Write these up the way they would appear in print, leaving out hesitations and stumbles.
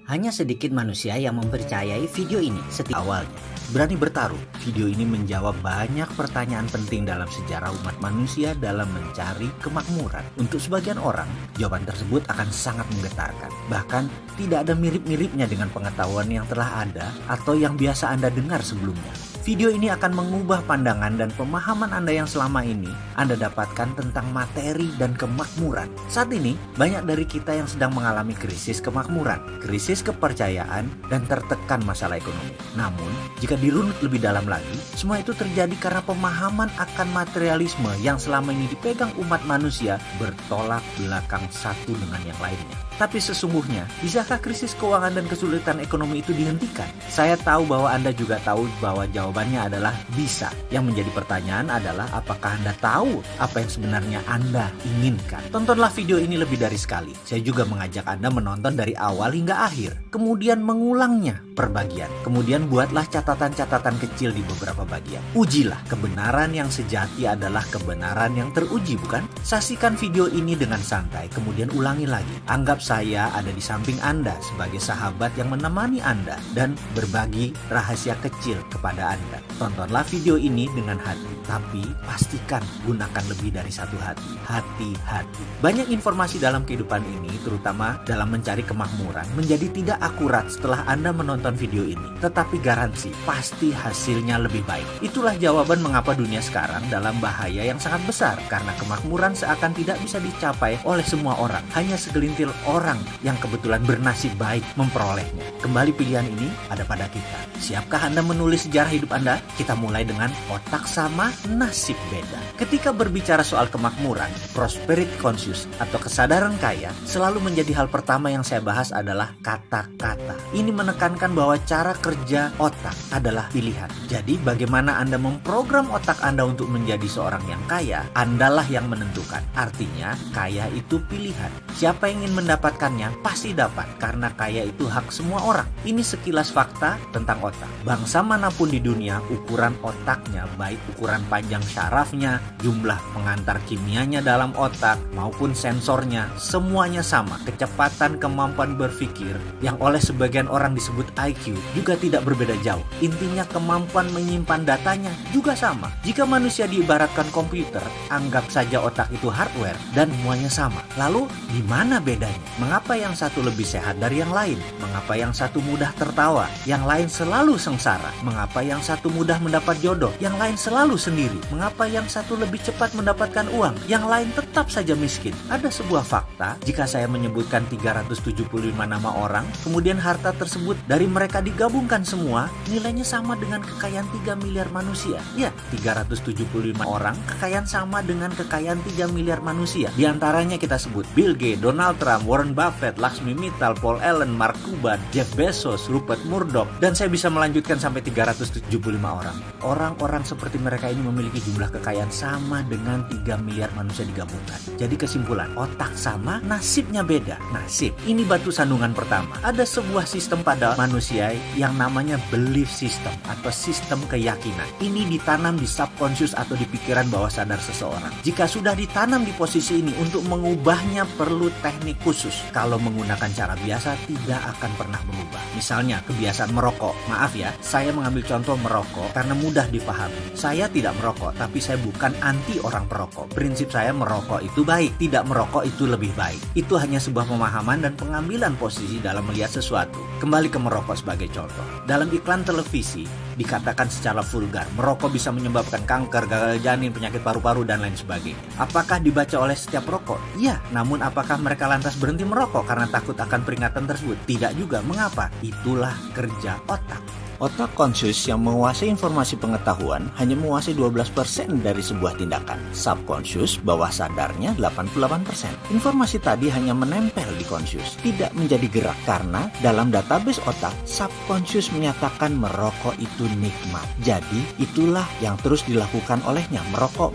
Hanya sedikit manusia yang mempercayai video ini setiap awalnya. Berani bertaruh, video ini menjawab banyak pertanyaan penting dalam sejarah umat manusia dalam mencari kemakmuran. Untuk sebagian orang, jawaban tersebut akan sangat menggetarkan. Bahkan tidak ada mirip-miripnya dengan pengetahuan yang telah ada atau yang biasa Anda dengar sebelumnya. Video ini akan mengubah pandangan dan pemahaman Anda yang selama ini Anda dapatkan tentang materi dan kemakmuran. Saat ini, banyak dari kita yang sedang mengalami krisis kemakmuran, krisis kepercayaan, dan tertekan masalah ekonomi. Namun, jika dirunut lebih dalam lagi, semua itu terjadi karena pemahaman akan materialisme yang selama ini dipegang umat manusia bertolak belakang satu dengan yang lainnya. Tapi sesungguhnya, bisakah krisis keuangan dan kesulitan ekonomi itu dihentikan? Saya tahu bahwa Anda juga tahu bahwa jawabannya adalah bisa. Yang menjadi pertanyaan adalah apakah Anda tahu apa yang sebenarnya Anda inginkan? Tontonlah video ini lebih dari sekali. Saya juga mengajak Anda menonton dari awal hingga akhir. Kemudian mengulangnya per bagian. Kemudian buatlah catatan-catatan kecil di beberapa bagian. Ujilah, kebenaran yang sejati adalah kebenaran yang teruji, bukan? Saksikan video ini dengan santai, kemudian ulangi lagi. Anggap saya ada di samping Anda sebagai sahabat yang menemani Anda dan berbagi rahasia kecil kepada Anda. Tontonlah video ini dengan hati, tapi pastikan gunakan lebih dari satu hati. Hati-hati. Banyak informasi dalam kehidupan ini, terutama dalam mencari kemakmuran, menjadi tidak akurat setelah Anda menonton video ini. Tetapi garansi, pasti hasilnya lebih baik. Itulah jawaban mengapa dunia sekarang dalam bahaya yang sangat besar. Karena kemakmuran seakan tidak bisa dicapai oleh semua orang. Hanya segelintir orang yang kebetulan bernasib baik memperolehnya. Kembali pilihan ini ada pada kita. Siapkah Anda menulis sejarah hidup Anda? Kita mulai dengan otak sama, nasib beda. Ketika berbicara soal kemakmuran, prosperity conscious atau kesadaran kaya selalu menjadi hal pertama yang saya bahas adalah kata-kata. Ini menekankan bahwa cara kerja otak adalah pilihan. Jadi bagaimana Anda memprogram otak Anda untuk menjadi seorang yang kaya, Andalah yang menentukan. Artinya kaya itu pilihan. Siapa yang ingin mendapatkannya pasti dapat, karena kaya itu hak semua orang. Ini sekilas fakta tentang otak. Bangsa manapun di dunia, ukuran otaknya, baik ukuran panjang syarafnya, jumlah pengantar kimianya dalam otak, maupun sensornya, semuanya sama. Kecepatan kemampuan berpikir yang oleh sebagian orang disebut IQ juga tidak berbeda jauh. Intinya kemampuan menyimpan datanya juga sama. Jika manusia diibaratkan komputer, anggap saja otak itu hardware dan semuanya sama. Lalu di mana bedanya? Mengapa yang satu lebih sehat dari yang lain? Mengapa yang satu mudah tertawa, yang lain selalu sengsara? Mengapa yang satu mudah mendapat jodoh, yang lain selalu sendiri? Mengapa yang satu lebih cepat mendapatkan uang, yang lain tetap saja miskin? Ada sebuah fakta, jika saya menyebutkan 375 nama orang, kemudian harta tersebut dari mereka digabungkan semua, nilainya sama dengan kekayaan 3 miliar manusia. Ya, 375 orang, kekayaan sama dengan kekayaan 3 miliar manusia. Di antaranya kita sebut Bill Gates, Donald Trump, Warren Buffett, Laxmi Mittal, Paul Allen, Mark Cuban, Jeff Bezos, Rupert Murdoch, dan saya bisa melanjutkan sampai 375 orang. Orang-orang seperti mereka ini memiliki jumlah kekayaan sama dengan 3 miliar manusia digabungkan. Jadi kesimpulan, otak sama, nasibnya beda. Nasib, ini batu sandungan pertama. Ada sebuah sistem pada manusia yang namanya belief system atau sistem keyakinan. Ini ditanam di subconscious atau di pikiran bawah sadar seseorang. Jika sudah ditanam di posisi ini, untuk mengubahnya perlu teknik khusus. Kalau menggunakan cara biasa tidak akan pernah berubah. Misalnya kebiasaan merokok. Maaf ya, saya mengambil contoh merokok karena mudah dipahami. Saya tidak merokok, tapi saya bukan anti orang perokok. Prinsip saya merokok itu baik, tidak merokok itu lebih baik. Itu hanya sebuah pemahaman dan pengambilan posisi dalam melihat sesuatu. Kembali ke merokok sebagai contoh. Dalam iklan televisi dikatakan secara vulgar, merokok bisa menyebabkan kanker, gagal janin, penyakit paru-paru, dan lain sebagainya. Apakah dibaca oleh setiap perokok? Iya, namun apakah mereka lantas berhenti merokok karena takut akan peringatan tersebut? Tidak juga. Mengapa? Itulah kerja otak. Otak conscious yang menguasai informasi pengetahuan hanya menguasai 12% dari sebuah tindakan. Subconscious, bawah sadarnya 88%. Informasi tadi hanya menempel di conscious, tidak menjadi gerak karena dalam database otak, subconscious menyatakan merokok itu nikmat. Jadi itulah yang terus dilakukan olehnya, merokok.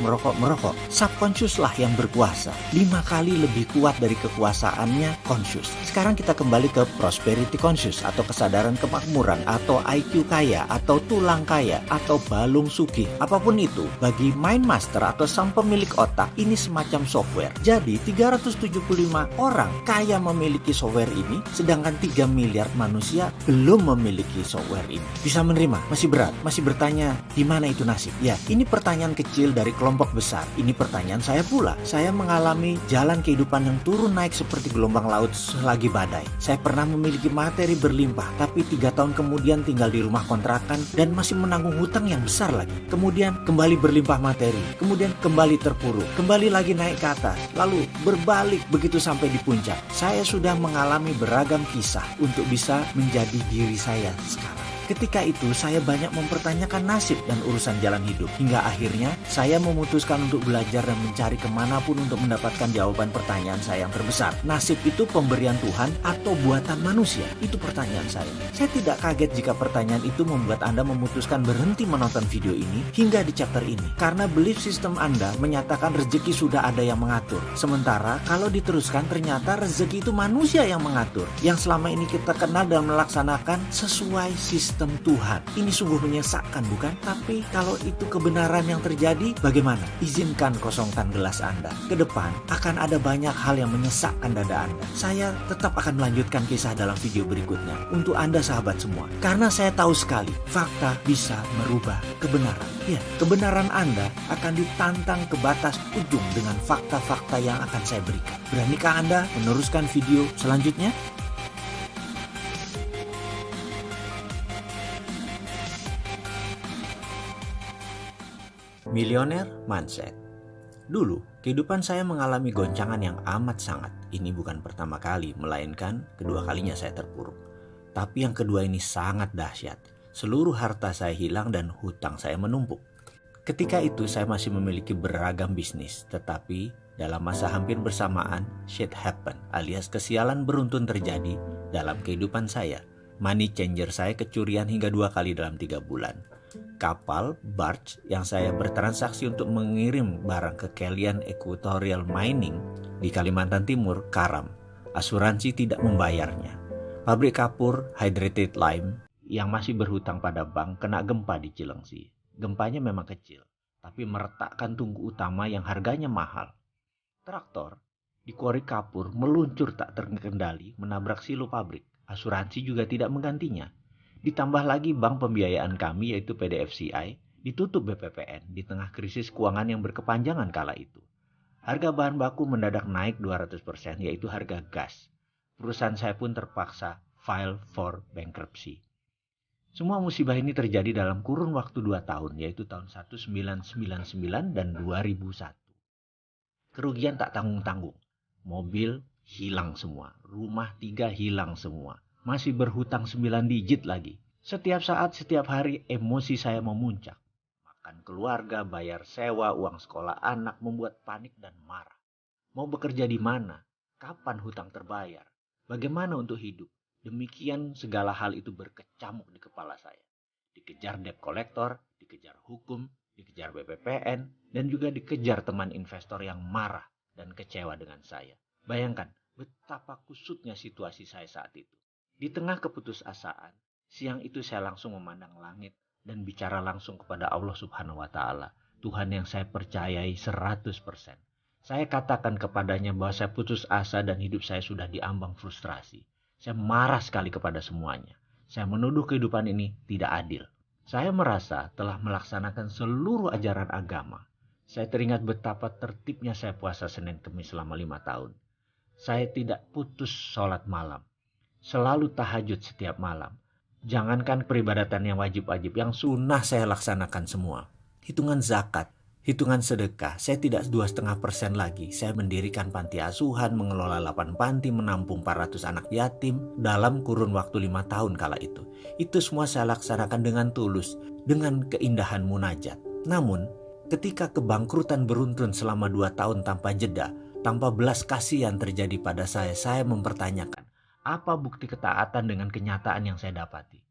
Subconscious lah yang berkuasa, 5 kali lebih kuat dari kekuasaannya conscious. Sekarang kita kembali ke prosperity conscious atau kesadaran kemakmuran atau IQ IQ kaya atau tulang kaya atau balung sugih, apapun itu, bagi Mind Master atau sang pemilik otak, ini semacam software. Jadi 375 orang kaya memiliki software ini, sedangkan 3 miliar manusia belum memiliki software ini. Bisa menerima? Masih berat? Masih bertanya, di mana itu nasib? Ya, ini pertanyaan kecil dari kelompok besar. Ini pertanyaan saya pula. Saya mengalami jalan kehidupan yang turun naik seperti gelombang laut selagi badai. Saya pernah memiliki materi berlimpah, tapi 3 tahun kemudian tinggal di rumah kontrakan dan masih menanggung hutang yang besar lagi. Kemudian kembali berlimpah materi, kemudian kembali terpuruk, kembali lagi naik ke atas, lalu berbalik begitu sampai di puncak. Saya sudah mengalami beragam kisah untuk bisa menjadi diri saya sekarang. Ketika itu saya banyak mempertanyakan nasib dan urusan jalan hidup. Hingga akhirnya saya memutuskan untuk belajar dan mencari kemanapun untuk mendapatkan jawaban pertanyaan saya yang terbesar. Nasib itu pemberian Tuhan atau buatan manusia? Itu pertanyaan saya. Saya tidak kaget jika pertanyaan itu membuat Anda memutuskan berhenti menonton video ini hingga di chapter ini. Karena belief system Anda menyatakan rezeki sudah ada yang mengatur. Sementara kalau diteruskan ternyata rezeki itu manusia yang mengatur. Yang selama ini kita kenal dan melaksanakan sesuai sistem Tuhan. Ini sungguh menyesakkan, bukan? Tapi kalau itu kebenaran yang terjadi, bagaimana? Izinkan kosongkan gelas Anda. Ke depan akan ada banyak hal yang menyesakkan dada Anda. Saya tetap akan melanjutkan kisah dalam video berikutnya untuk Anda sahabat semua. Karena saya tahu sekali, fakta bisa merubah kebenaran. Ya, kebenaran Anda akan ditantang ke batas ujung dengan fakta-fakta yang akan saya berikan. Beranikah Anda meneruskan video selanjutnya? Millionaire Mindset. Dulu, kehidupan saya mengalami goncangan yang amat sangat. Ini bukan pertama kali, melainkan kedua kalinya saya terpuruk. Tapi yang kedua ini sangat dahsyat. Seluruh harta saya hilang dan hutang saya menumpuk. Ketika itu saya masih memiliki beragam bisnis, tetapi dalam masa hampir bersamaan, shit happen alias kesialan beruntun terjadi dalam kehidupan saya. Money changer saya kecurian hingga 2 kali dalam 3 bulan. Kapal barge yang saya bertransaksi untuk mengirim barang ke Kelian Equatorial Mining di Kalimantan Timur karam. Asuransi tidak membayarnya. Pabrik kapur Hydrated Lime yang masih berhutang pada bank kena gempa di Cilengsi. Gempanya memang kecil, tapi meretakkan tungku utama yang harganya mahal. Traktor di kuari kapur meluncur tak terkendali menabrak silo pabrik. Asuransi juga tidak menggantinya. Ditambah lagi bank pembiayaan kami yaitu PDFCI ditutup BPPN di tengah krisis keuangan yang berkepanjangan kala itu. Harga bahan baku mendadak naik 200% yaitu harga gas. Perusahaan saya pun terpaksa file for bankruptcy. Semua musibah ini terjadi dalam kurun waktu 2 tahun yaitu tahun 1999 dan 2001. Kerugian tak tanggung-tanggung. Mobil hilang semua, rumah 3 hilang semua. Masih berhutang 9 digit lagi. Setiap saat, setiap hari emosi saya memuncak. Makan keluarga, bayar sewa, uang sekolah anak membuat panik dan marah. Mau bekerja di mana? Kapan hutang terbayar? Bagaimana untuk hidup? Demikian segala hal itu berkecamuk di kepala saya. Dikejar debt collector, dikejar hukum, dikejar BPPN, dan juga dikejar teman investor yang marah dan kecewa dengan saya. Bayangkan betapa kusutnya situasi saya saat itu. Di tengah keputusasaan, siang itu saya langsung memandang langit dan bicara langsung kepada Allah Subhanahu wa Ta'ala, Tuhan yang saya percayai 100%. Saya katakan kepadanya bahwa saya putus asa dan hidup saya sudah diambang frustrasi. Saya marah sekali kepada semuanya. Saya menuduh kehidupan ini tidak adil. Saya merasa telah melaksanakan seluruh ajaran agama. Saya teringat betapa tertibnya saya puasa Senin Kemis selama 5 tahun. Saya tidak putus sholat malam. Selalu tahajud setiap malam. Jangankan peribadatan yang wajib-wajib, yang sunnah saya laksanakan semua. Hitungan zakat, hitungan sedekah, saya tidak 2,5% lagi. Saya mendirikan panti asuhan, mengelola 8 panti, menampung 400 anak yatim dalam kurun waktu 5 tahun kala itu. Itu semua saya laksanakan dengan tulus, dengan keindahan munajat. Namun, ketika kebangkrutan beruntun selama 2 tahun tanpa jeda, tanpa belas kasihan terjadi pada saya mempertanyakan, apa bukti ketaatan dengan kenyataan yang saya dapati?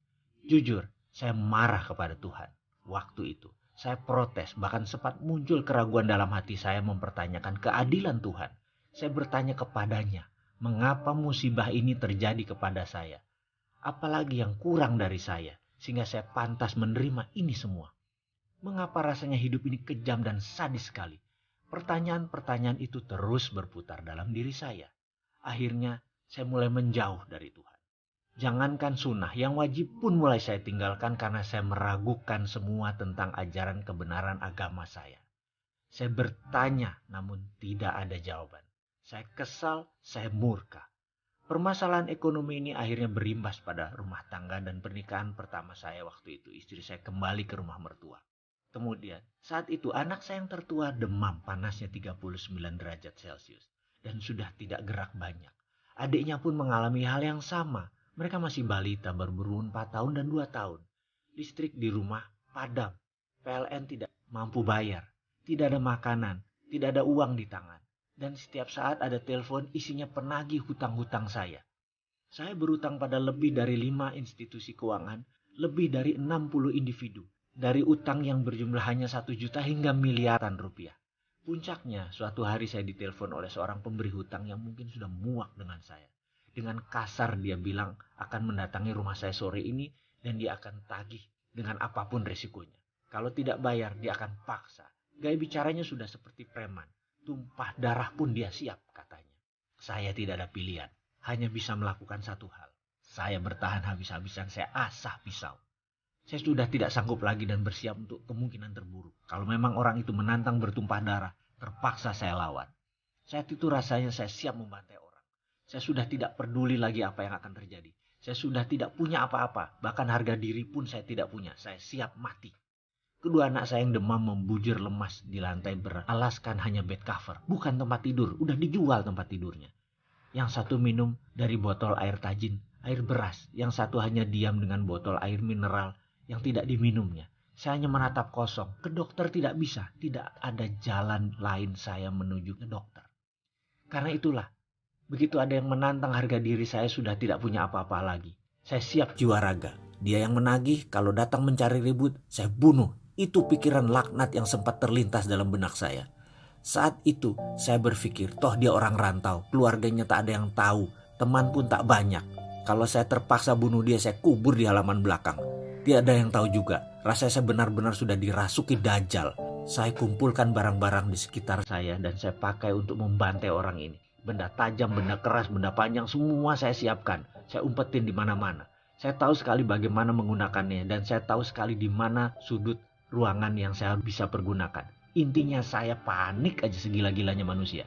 Jujur, saya marah kepada Tuhan. Waktu itu, saya protes, bahkan sempat muncul keraguan dalam hati saya mempertanyakan keadilan Tuhan. Saya bertanya kepadanya, mengapa musibah ini terjadi kepada saya? Apalagi yang kurang dari saya? sehingga saya pantas menerima ini semua. Mengapa rasanya hidup ini kejam dan sadis sekali? Pertanyaan-pertanyaan itu terus berputar dalam diri saya. Akhirnya saya mulai menjauh dari Tuhan. Jangankan sunnah, yang wajib pun mulai saya tinggalkan karena saya meragukan semua tentang ajaran kebenaran agama saya. Saya bertanya namun tidak ada jawaban. Saya kesal, saya murka. Permasalahan ekonomi ini akhirnya berimbas pada rumah tangga dan pernikahan pertama saya waktu itu. Istri saya kembali ke rumah mertua. Kemudian saat itu anak saya yang tertua demam, panasnya 39 derajat Celcius dan sudah tidak gerak banyak. Adiknya pun mengalami hal yang sama. Mereka masih balita, baru berumur 4 tahun dan 2 tahun. Listrik di rumah padam. PLN tidak mampu bayar. Tidak ada makanan, tidak ada uang di tangan. Dan setiap saat ada telepon isinya penagih hutang-hutang saya. Saya berutang pada lebih dari 5 institusi keuangan, lebih dari 60 individu. Dari utang yang berjumlah hanya 1 juta hingga miliaran rupiah. Puncaknya, suatu hari saya ditelepon oleh seorang pemberi hutang yang mungkin sudah muak dengan saya. Dengan kasar dia bilang akan mendatangi rumah saya sore ini dan dia akan tagih dengan apapun resikonya. Kalau tidak bayar, dia akan paksa. Gaya bicaranya sudah seperti preman. Tumpah darah pun dia siap, katanya. Saya tidak ada pilihan, hanya bisa melakukan satu hal. Saya bertahan habis-habisan, saya asah pisau. Saya sudah tidak sanggup lagi dan bersiap untuk kemungkinan terburuk. Kalau memang orang itu menantang bertumpah darah, terpaksa saya lawan. Saat itu rasanya saya siap membantai orang. Saya sudah tidak peduli lagi apa yang akan terjadi. Saya sudah tidak punya apa-apa, bahkan harga diri pun saya tidak punya. Saya siap mati. Kedua anak saya yang demam membujur lemas di lantai beralaskan hanya bed cover. Bukan tempat tidur, udah dijual tempat tidurnya. Yang satu minum dari botol air tajin, air beras. Yang satu hanya diam dengan botol air mineral yang tidak diminumnya. Saya hanya menatap kosong. Ke dokter tidak bisa, tidak ada jalan lain saya menuju ke dokter. Karena itulah, begitu ada yang menantang harga diri saya sudah tidak punya apa-apa lagi. Saya siap jiwa raga. Dia yang menagih, kalau datang mencari ribut, saya bunuh. Itu pikiran laknat yang sempat terlintas dalam benak saya. Saat itu saya berpikir, toh dia orang rantau, keluarganya tak ada yang tahu, teman pun tak banyak. Kalau saya terpaksa bunuh dia, saya kubur di halaman belakang. Tidak ada yang tahu juga, rasanya saya benar-benar sudah dirasuki dajjal. Saya kumpulkan barang-barang di sekitar saya dan saya pakai untuk membantai orang ini. Benda tajam, benda keras, benda panjang, semua saya siapkan. Saya umpetin di mana-mana. Saya tahu sekali bagaimana menggunakannya dan saya tahu sekali di mana sudut ruangan yang saya bisa pergunakan. Intinya saya panik aja segila-gilanya manusia.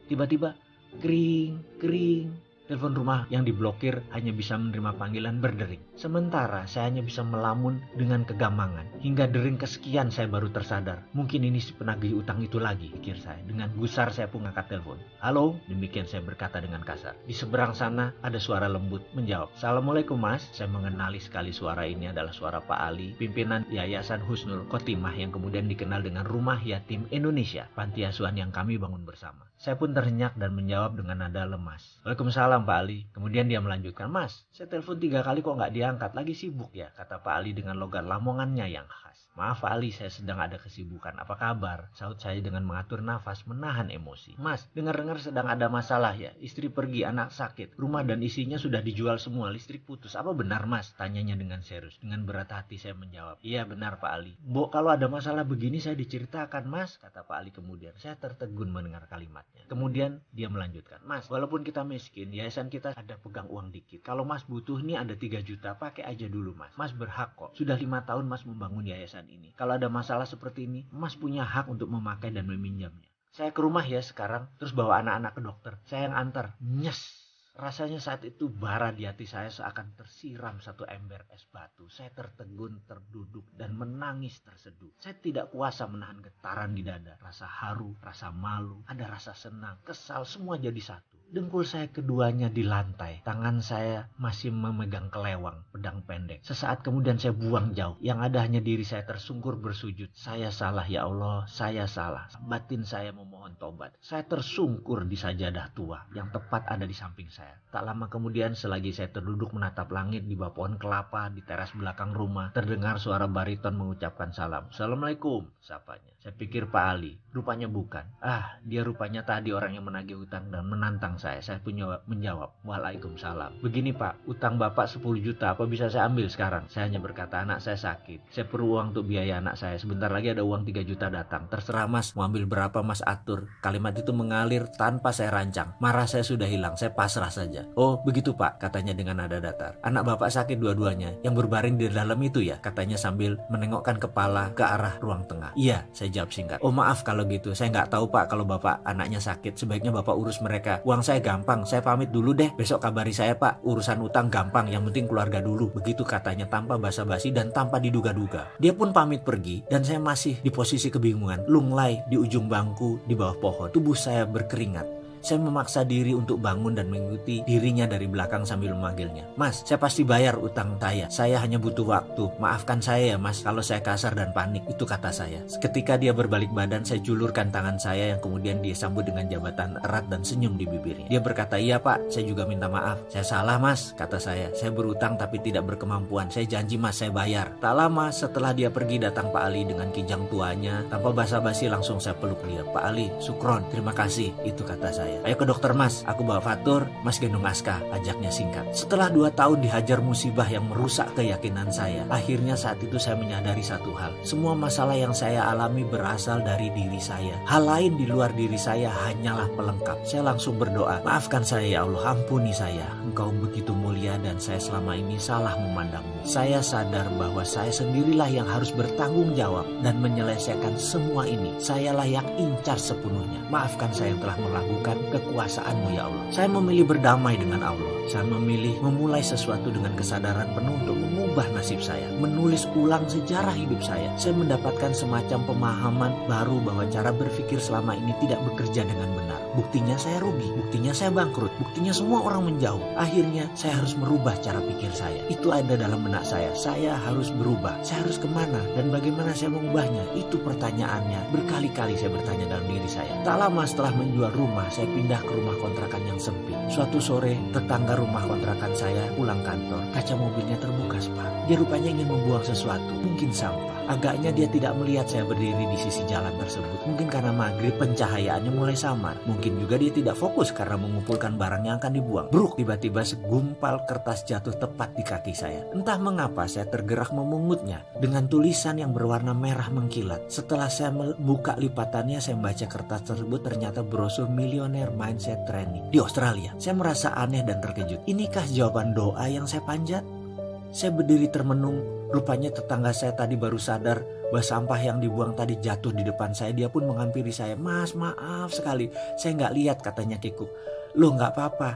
Tiba-tiba kering. Telepon rumah yang diblokir hanya bisa menerima panggilan berdering. Sementara saya hanya bisa melamun dengan kegamangan. Hingga dering kesekian saya baru tersadar. Mungkin ini si penagih utang itu lagi, pikir saya. Dengan gusar saya pun angkat telepon. Halo, demikian saya berkata dengan kasar. Di seberang sana ada suara lembut menjawab. Assalamualaikum mas. Saya mengenali sekali suara ini adalah suara Pak Ali, pimpinan Yayasan Husnul Khotimah yang kemudian dikenal dengan Rumah Yatim Indonesia, panti asuhan yang kami bangun bersama. Saya pun terhenyak dan menjawab dengan nada lemas. Waalaikumsalam Pak Ali. Kemudian dia melanjutkan, mas, saya telepon 3 kali kok nggak diangkat, lagi sibuk ya, kata Pak Ali dengan logat lamongannya yang khas. Maaf Pak Ali, saya sedang ada kesibukan. Apa kabar? Sahut saya dengan mengatur nafas, menahan emosi. Mas, dengar-dengar sedang ada masalah ya. Istri pergi, anak sakit, rumah dan isinya sudah dijual semua, listrik putus. Apa benar mas? Tanyanya dengan serius. Dengan berat hati saya menjawab, iya benar Pak Ali. Bo, kalau ada masalah begini saya diceritakan mas, kata Pak Ali kemudian. Saya tertegun mendengar kalimatnya. Kemudian dia melanjutkan, mas, walaupun kita miskin, yayasan kita ada pegang uang dikit. Kalau mas butuh nih ada 3 juta, pakai aja dulu mas. Mas berhak kok. Sudah 5 tahun mas membangun yayasan ini. Kalau ada masalah seperti ini, mas punya hak untuk memakai dan meminjamnya. Saya ke rumah ya sekarang, terus bawa anak-anak ke dokter. Saya yang antar. Nyes. Rasanya saat itu bara di hati saya seakan tersiram satu ember es batu. Saya tertegun, terduduk, dan menangis terseduh. Saya tidak kuasa menahan getaran di dada. Rasa haru, rasa malu, ada rasa senang, kesal, semua jadi satu. Dengkul saya keduanya di lantai. Tangan saya masih memegang kelewang, pedang pendek. Sesaat kemudian saya buang jauh. Yang ada hanya diri saya tersungkur bersujud. Saya salah ya Allah, saya salah. Batin saya memohon tobat. Saya tersungkur di sajadah tua. Yang tepat ada di samping saya. Tak lama kemudian selagi saya terduduk menatap langit di bawah pohon kelapa di teras belakang rumah, terdengar suara bariton mengucapkan salam. Assalamualaikum, sapanya. Saya pikir Pak Ali, rupanya bukan. Dia rupanya tadi orang yang menagih utang dan menantang saya. Saya pun menjawab, Waalaikumsalam. Begini Pak, utang Bapak 10 juta, apa bisa saya ambil sekarang? Saya hanya berkata, anak saya sakit. Saya perlu uang untuk biaya anak saya. Sebentar lagi ada uang 3 juta datang. Terserah Mas, mau ambil berapa Mas atur. Kalimat itu mengalir tanpa saya rancang. Marah saya sudah hilang, saya pasrah saja. Oh begitu Pak, katanya dengan nada datar. Anak Bapak sakit dua-duanya, yang berbaring di dalam itu ya? Katanya sambil menengokkan kepala ke arah ruang tengah. Iya, saya jawab singkat. Oh maaf kalau gitu, saya nggak tahu Pak kalau Bapak anaknya sakit. Sebaiknya Bapak urus mereka. Uang saya gampang, saya pamit dulu deh. Besok kabari saya Pak. Urusan utang gampang, yang penting keluarga dulu. Begitu katanya tanpa basa-basi dan tanpa diduga-duga. Dia pun pamit pergi dan saya masih di posisi kebingungan. Lunglai di ujung bangku di bawah pohon. Tubuh saya berkeringat. Saya memaksa diri untuk bangun dan mengikuti dirinya dari belakang sambil memanggilnya. Mas, saya pasti bayar utang saya hanya butuh waktu. Maafkan saya ya Mas kalau saya kasar dan panik, itu kata saya. Ketika dia berbalik badan, saya julurkan tangan saya yang kemudian dia sambut dengan jabatan erat dan senyum di bibirnya. Dia berkata, iya Pak, saya juga minta maaf. Saya salah Mas, kata saya. Saya berutang tapi tidak berkemampuan. Saya janji Mas, saya bayar. Tak lama setelah dia pergi datang Pak Ali dengan kijang tuanya. Tanpa basa-basi langsung saya peluk dia. Pak Ali, syukron, terima kasih, itu kata saya. Ayo ke dokter Mas, aku bawa Fatur, Mas gendong Aska, ajaknya singkat. Setelah 2 tahun dihajar musibah yang merusak keyakinan saya, akhirnya saat itu saya menyadari satu hal. Semua masalah yang saya alami berasal dari diri saya. Hal lain di luar diri saya hanyalah pelengkap. Saya langsung berdoa, maafkan saya ya Allah, ampuni saya. Engkau begitu mulia dan saya selama ini salah memandangmu. Saya sadar bahwa saya sendirilah yang harus bertanggung jawab dan menyelesaikan semua ini. Sayalah yang incar sepenuhnya. Maafkan saya yang telah meragukan kekuasaan-Mu ya Allah. Saya memilih berdamai dengan Allah. Saya memilih memulai sesuatu dengan kesadaran penuh untuk mengubah nasib saya, menulis ulang sejarah hidup saya. Saya mendapatkan semacam pemahaman baru bahwa cara berpikir selama ini tidak bekerja dengan benar. Buktinya saya rugi, buktinya saya bangkrut, buktinya semua orang menjauh. Akhirnya saya harus merubah cara pikir saya. Itu ada dalam benak saya. Saya harus berubah. Saya harus kemana dan bagaimana saya mengubahnya? Itu pertanyaannya. Berkali-kali saya bertanya dalam diri saya. Tak lama setelah menjual rumah, saya pindah ke rumah kontrakan yang sempit. Suatu sore, tetangga rumah kontrakan saya pulang kantor. Kaca mobilnya terbuka separuh. Dia rupanya ingin membuang sesuatu, mungkin sampah. Agaknya dia tidak melihat saya berdiri di sisi jalan tersebut. Mungkin karena maghrib pencahayaannya mulai samar. Mungkin juga dia tidak fokus karena mengumpulkan barang yang akan dibuang. Bruk, tiba-tiba segumpal kertas jatuh tepat di kaki saya. Entah mengapa saya tergerak memungutnya dengan tulisan yang berwarna merah mengkilat. Setelah saya membuka lipatannya, saya membaca kertas tersebut, ternyata brosur Millionaire Mindset Training di Australia. Saya merasa aneh dan terkejut. Inikah jawaban doa yang saya panjat? Saya berdiri termenung. Rupanya tetangga saya tadi baru sadar bahwa sampah yang dibuang tadi jatuh di depan saya. Dia pun menghampiri saya. Mas, maaf sekali, saya nggak lihat, katanya kikuk. Loh, nggak apa-apa,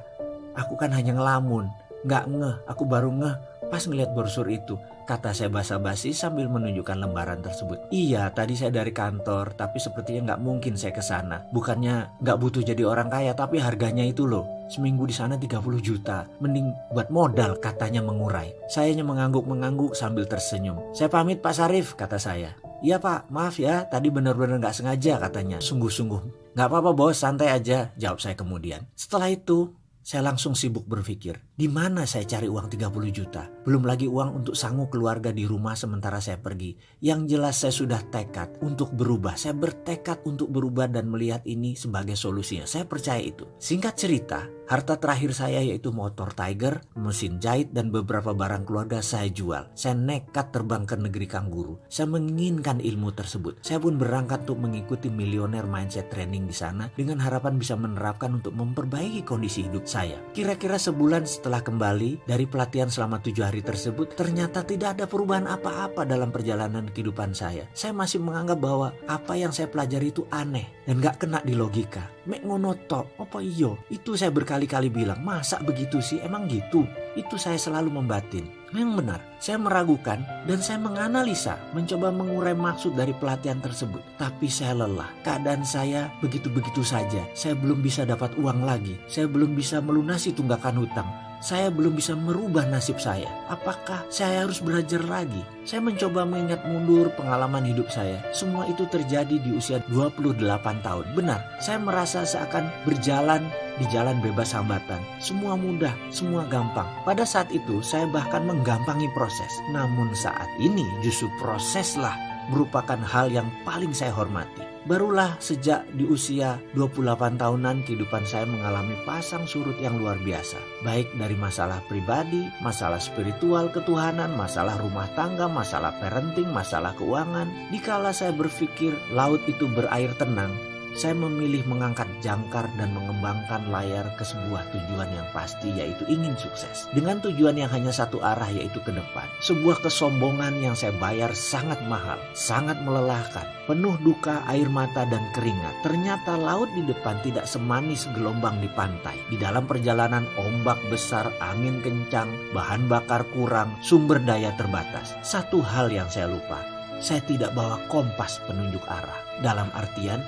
aku kan hanya ngelamun. Nggak ngeh, aku baru ngeh pas ngeliat brosur itu, kata saya basa-basi sambil menunjukkan lembaran tersebut. Iya, tadi saya dari kantor, tapi sepertinya nggak mungkin saya ke sana. Bukannya nggak butuh jadi orang kaya, tapi harganya itu loh. Seminggu di sana 30 juta. Mending buat modal, katanya mengurai. Saya hanya mengangguk-mengangguk sambil tersenyum. Saya pamit Pak Sarif, kata saya. Iya Pak, maaf ya, tadi benar-benar nggak sengaja, katanya. Sungguh-sungguh. Nggak apa-apa bos, santai aja, jawab saya kemudian. Setelah itu, saya langsung sibuk berpikir, di mana saya cari uang 30 juta? Belum lagi uang untuk sanggup keluarga di rumah sementara saya pergi. Yang jelas saya sudah tekad untuk berubah. Saya bertekad untuk berubah dan melihat ini sebagai solusinya. Saya percaya itu. Singkat cerita, harta terakhir saya yaitu motor Tiger, mesin jahit, dan beberapa barang keluarga saya jual. Saya nekat terbang ke negeri Kangguru. Saya menginginkan ilmu tersebut. Saya pun berangkat untuk mengikuti Millionaire Mindset Training di sana dengan harapan bisa menerapkan untuk memperbaiki kondisi hidup saya. Kira-kira sebulan setelah kembali dari pelatihan selama 7 hari tersebut, ternyata tidak ada perubahan apa-apa dalam perjalanan kehidupan saya. Saya masih menganggap bahwa apa yang saya pelajari itu aneh dan gak kena di logika. Mek ngono tok, apa iyo? Itu saya berkali-kali bilang, masa begitu sih? Emang gitu? Itu saya selalu membatin. Memang benar, saya meragukan dan saya menganalisa, mencoba mengurai maksud dari pelatihan tersebut. Tapi saya lelah, keadaan saya begitu-begitu saja. Saya belum bisa dapat uang lagi, saya belum bisa melunasi tunggakan hutang. Saya belum bisa merubah nasib saya. Apakah saya harus belajar lagi? Saya mencoba mengingat mundur pengalaman hidup saya. Semua itu terjadi di usia 28 tahun. Benar, saya merasa seakan berjalan di jalan bebas hambatan. Semua mudah, semua gampang. Pada saat itu saya bahkan menggampangi proses. Namun saat ini justru proseslah merupakan hal yang paling saya hormati. Barulah sejak di usia 28 tahunan kehidupan saya mengalami pasang surut yang luar biasa. Baik dari masalah pribadi, masalah spiritual, ketuhanan, masalah rumah tangga, masalah parenting, masalah keuangan. Dikala saya berpikir laut itu berair tenang, saya memilih mengangkat jangkar dan mengembangkan layar ke sebuah tujuan yang pasti, yaitu ingin sukses. Dengan tujuan yang hanya satu arah, yaitu ke depan. Sebuah kesombongan yang saya bayar sangat mahal, sangat melelahkan, penuh duka, air mata, dan keringat. Ternyata laut di depan tidak semanis gelombang di pantai. Di dalam perjalanan ombak besar, angin kencang, bahan bakar kurang, sumber daya terbatas. Satu hal yang saya lupa, saya tidak bawa kompas penunjuk arah. Dalam artian,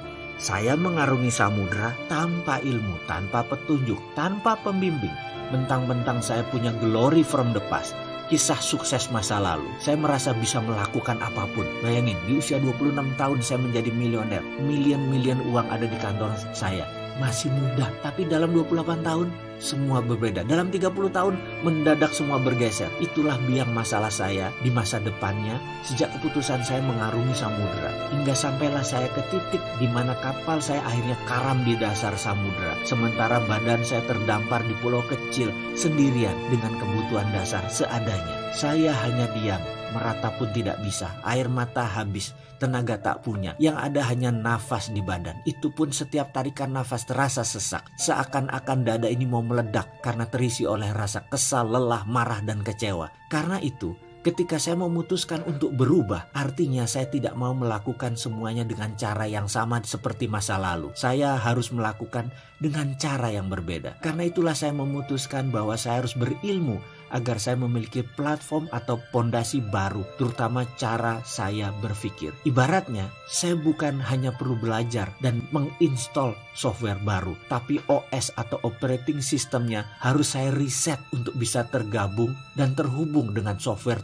saya mengarungi samudera tanpa ilmu, tanpa petunjuk, tanpa pembimbing. Mentang-mentang saya punya glory from the past, kisah sukses masa lalu. Saya merasa bisa melakukan apapun. Bayangin, di usia 26 tahun saya menjadi milioner. Milion-milion uang ada di kantor saya. Masih muda, tapi dalam 28 tahun semua berbeda. Dalam 30 tahun mendadak semua bergeser. Itulah biang masalah saya di masa depannya sejak keputusan saya mengarungi samudera. Hingga sampailah saya ke titik di mana kapal saya akhirnya karam di dasar samudera. Sementara badan saya terdampar di pulau kecil sendirian dengan kebutuhan dasar seadanya. Saya hanya diam, meratap pun tidak bisa, air mata habis, tenaga tak punya, yang ada hanya nafas di badan. Itu pun setiap tarikan nafas terasa sesak, seakan-akan dada ini mau meledak karena terisi oleh rasa kesal, lelah, marah, dan kecewa. Karena itu, ketika saya memutuskan untuk berubah, artinya saya tidak mau melakukan semuanya dengan cara yang sama seperti masa lalu. Saya harus melakukan dengan cara yang berbeda. Karena itulah saya memutuskan bahwa saya harus berilmu agar saya memiliki platform atau pondasi baru, terutama cara saya berpikir. Ibaratnya, saya bukan hanya perlu belajar dan menginstall software baru, tapi OS atau operating systemnya harus saya reset untuk bisa tergabung dan terhubung dengan software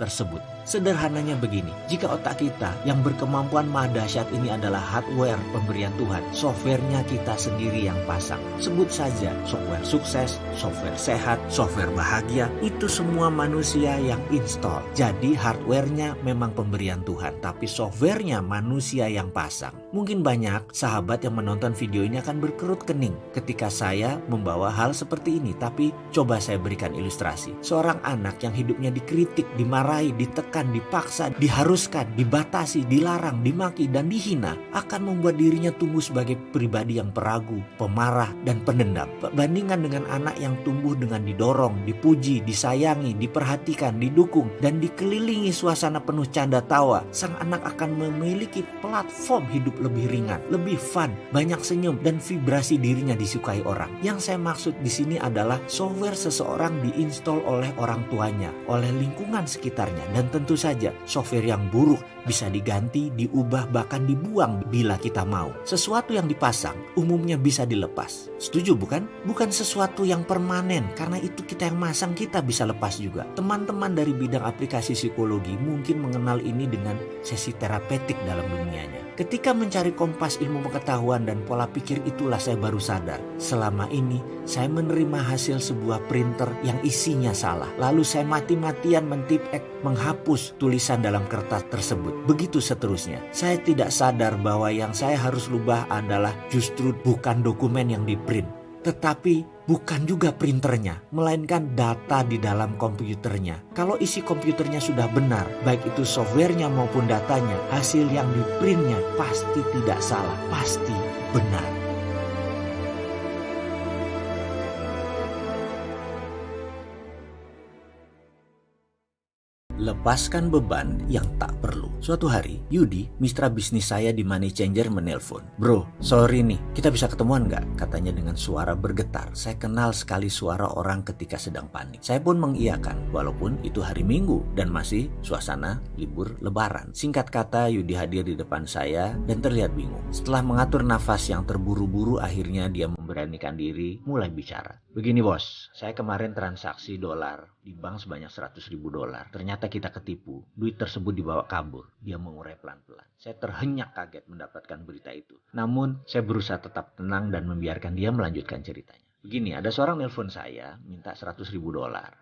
tersebut. Sederhananya begini, jika otak kita yang berkemampuan maha dahsyat ini adalah hardware pemberian Tuhan, softwarenya kita sendiri yang pasang. Sebut saja software sukses, software sehat, software bahagia, itu semua manusia yang install. Jadi hardwarenya memang pemberian Tuhan, tapi softwarenya manusia yang pasang. Mungkin banyak sahabat yang menonton video ini akan berkerut kening ketika saya membawa hal seperti ini, tapi coba saya berikan ilustrasi. Seorang anak yang hidupnya dikritik, dimarahi, ditekan, dipaksa, diharuskan, dibatasi, dilarang, dimaki, dan dihina akan membuat dirinya tumbuh sebagai pribadi yang peragu, pemarah, dan pendendam. Bandingkan dengan anak yang tumbuh dengan didorong, dipuji, disayangi, diperhatikan, didukung, dan dikelilingi suasana penuh canda tawa. Sang anak akan memiliki platform hidup lebih ringan, lebih fun, banyak senyum, dan vibrasi dirinya disukai orang. Yang saya maksud di sini adalah software seseorang diinstal oleh orang tuanya, oleh lingkungan sekitarnya, dan tentu saja software yang buruk bisa diganti, diubah, bahkan dibuang bila kita mau. Sesuatu yang dipasang umumnya bisa dilepas. Setuju bukan? Bukan sesuatu yang permanen, karena itu kita yang masang, kita bisa lepas juga. Teman-teman dari bidang aplikasi psikologi mungkin mengenal ini dengan sesi terapeutik dalam dunianya. Ketika mencari kompas ilmu pengetahuan dan pola pikir, itulah saya baru sadar. Selama ini saya menerima hasil sebuah printer yang isinya salah. Lalu saya mati-matian mentipek, menghapus tulisan dalam kertas tersebut. Begitu seterusnya. Saya tidak sadar bahwa yang saya harus rubah adalah justru bukan dokumen yang diprint, tetapi bukan juga printernya, melainkan data di dalam komputernya. Kalau isi komputernya sudah benar, baik itu softwarenya maupun datanya, hasil yang diprintnya pasti tidak salah, pasti benar. Lepaskan beban yang tak perlu. Suatu hari, Yudi, mitra bisnis saya di Money Changer, menelpon. "Bro, sorry nih, kita bisa ketemuan nggak?" Katanya dengan suara bergetar. Saya kenal sekali suara orang ketika sedang panik. Saya pun mengiyakan, walaupun itu hari Minggu dan masih suasana libur lebaran. Singkat kata, Yudi hadir di depan saya dan terlihat bingung. Setelah mengatur nafas yang terburu-buru, akhirnya dia memberanikan diri mulai bicara. "Begini bos, saya kemarin transaksi dolar di bank sebanyak 100.000 dolar. Ternyata kita ketipu. Duit tersebut dibawa kabur." Dia mengurai pelan-pelan. Saya terhenyak kaget mendapatkan berita itu. Namun, saya berusaha tetap tenang dan membiarkan dia melanjutkan ceritanya. Begini, ada seorang nelpon saya minta $100.000.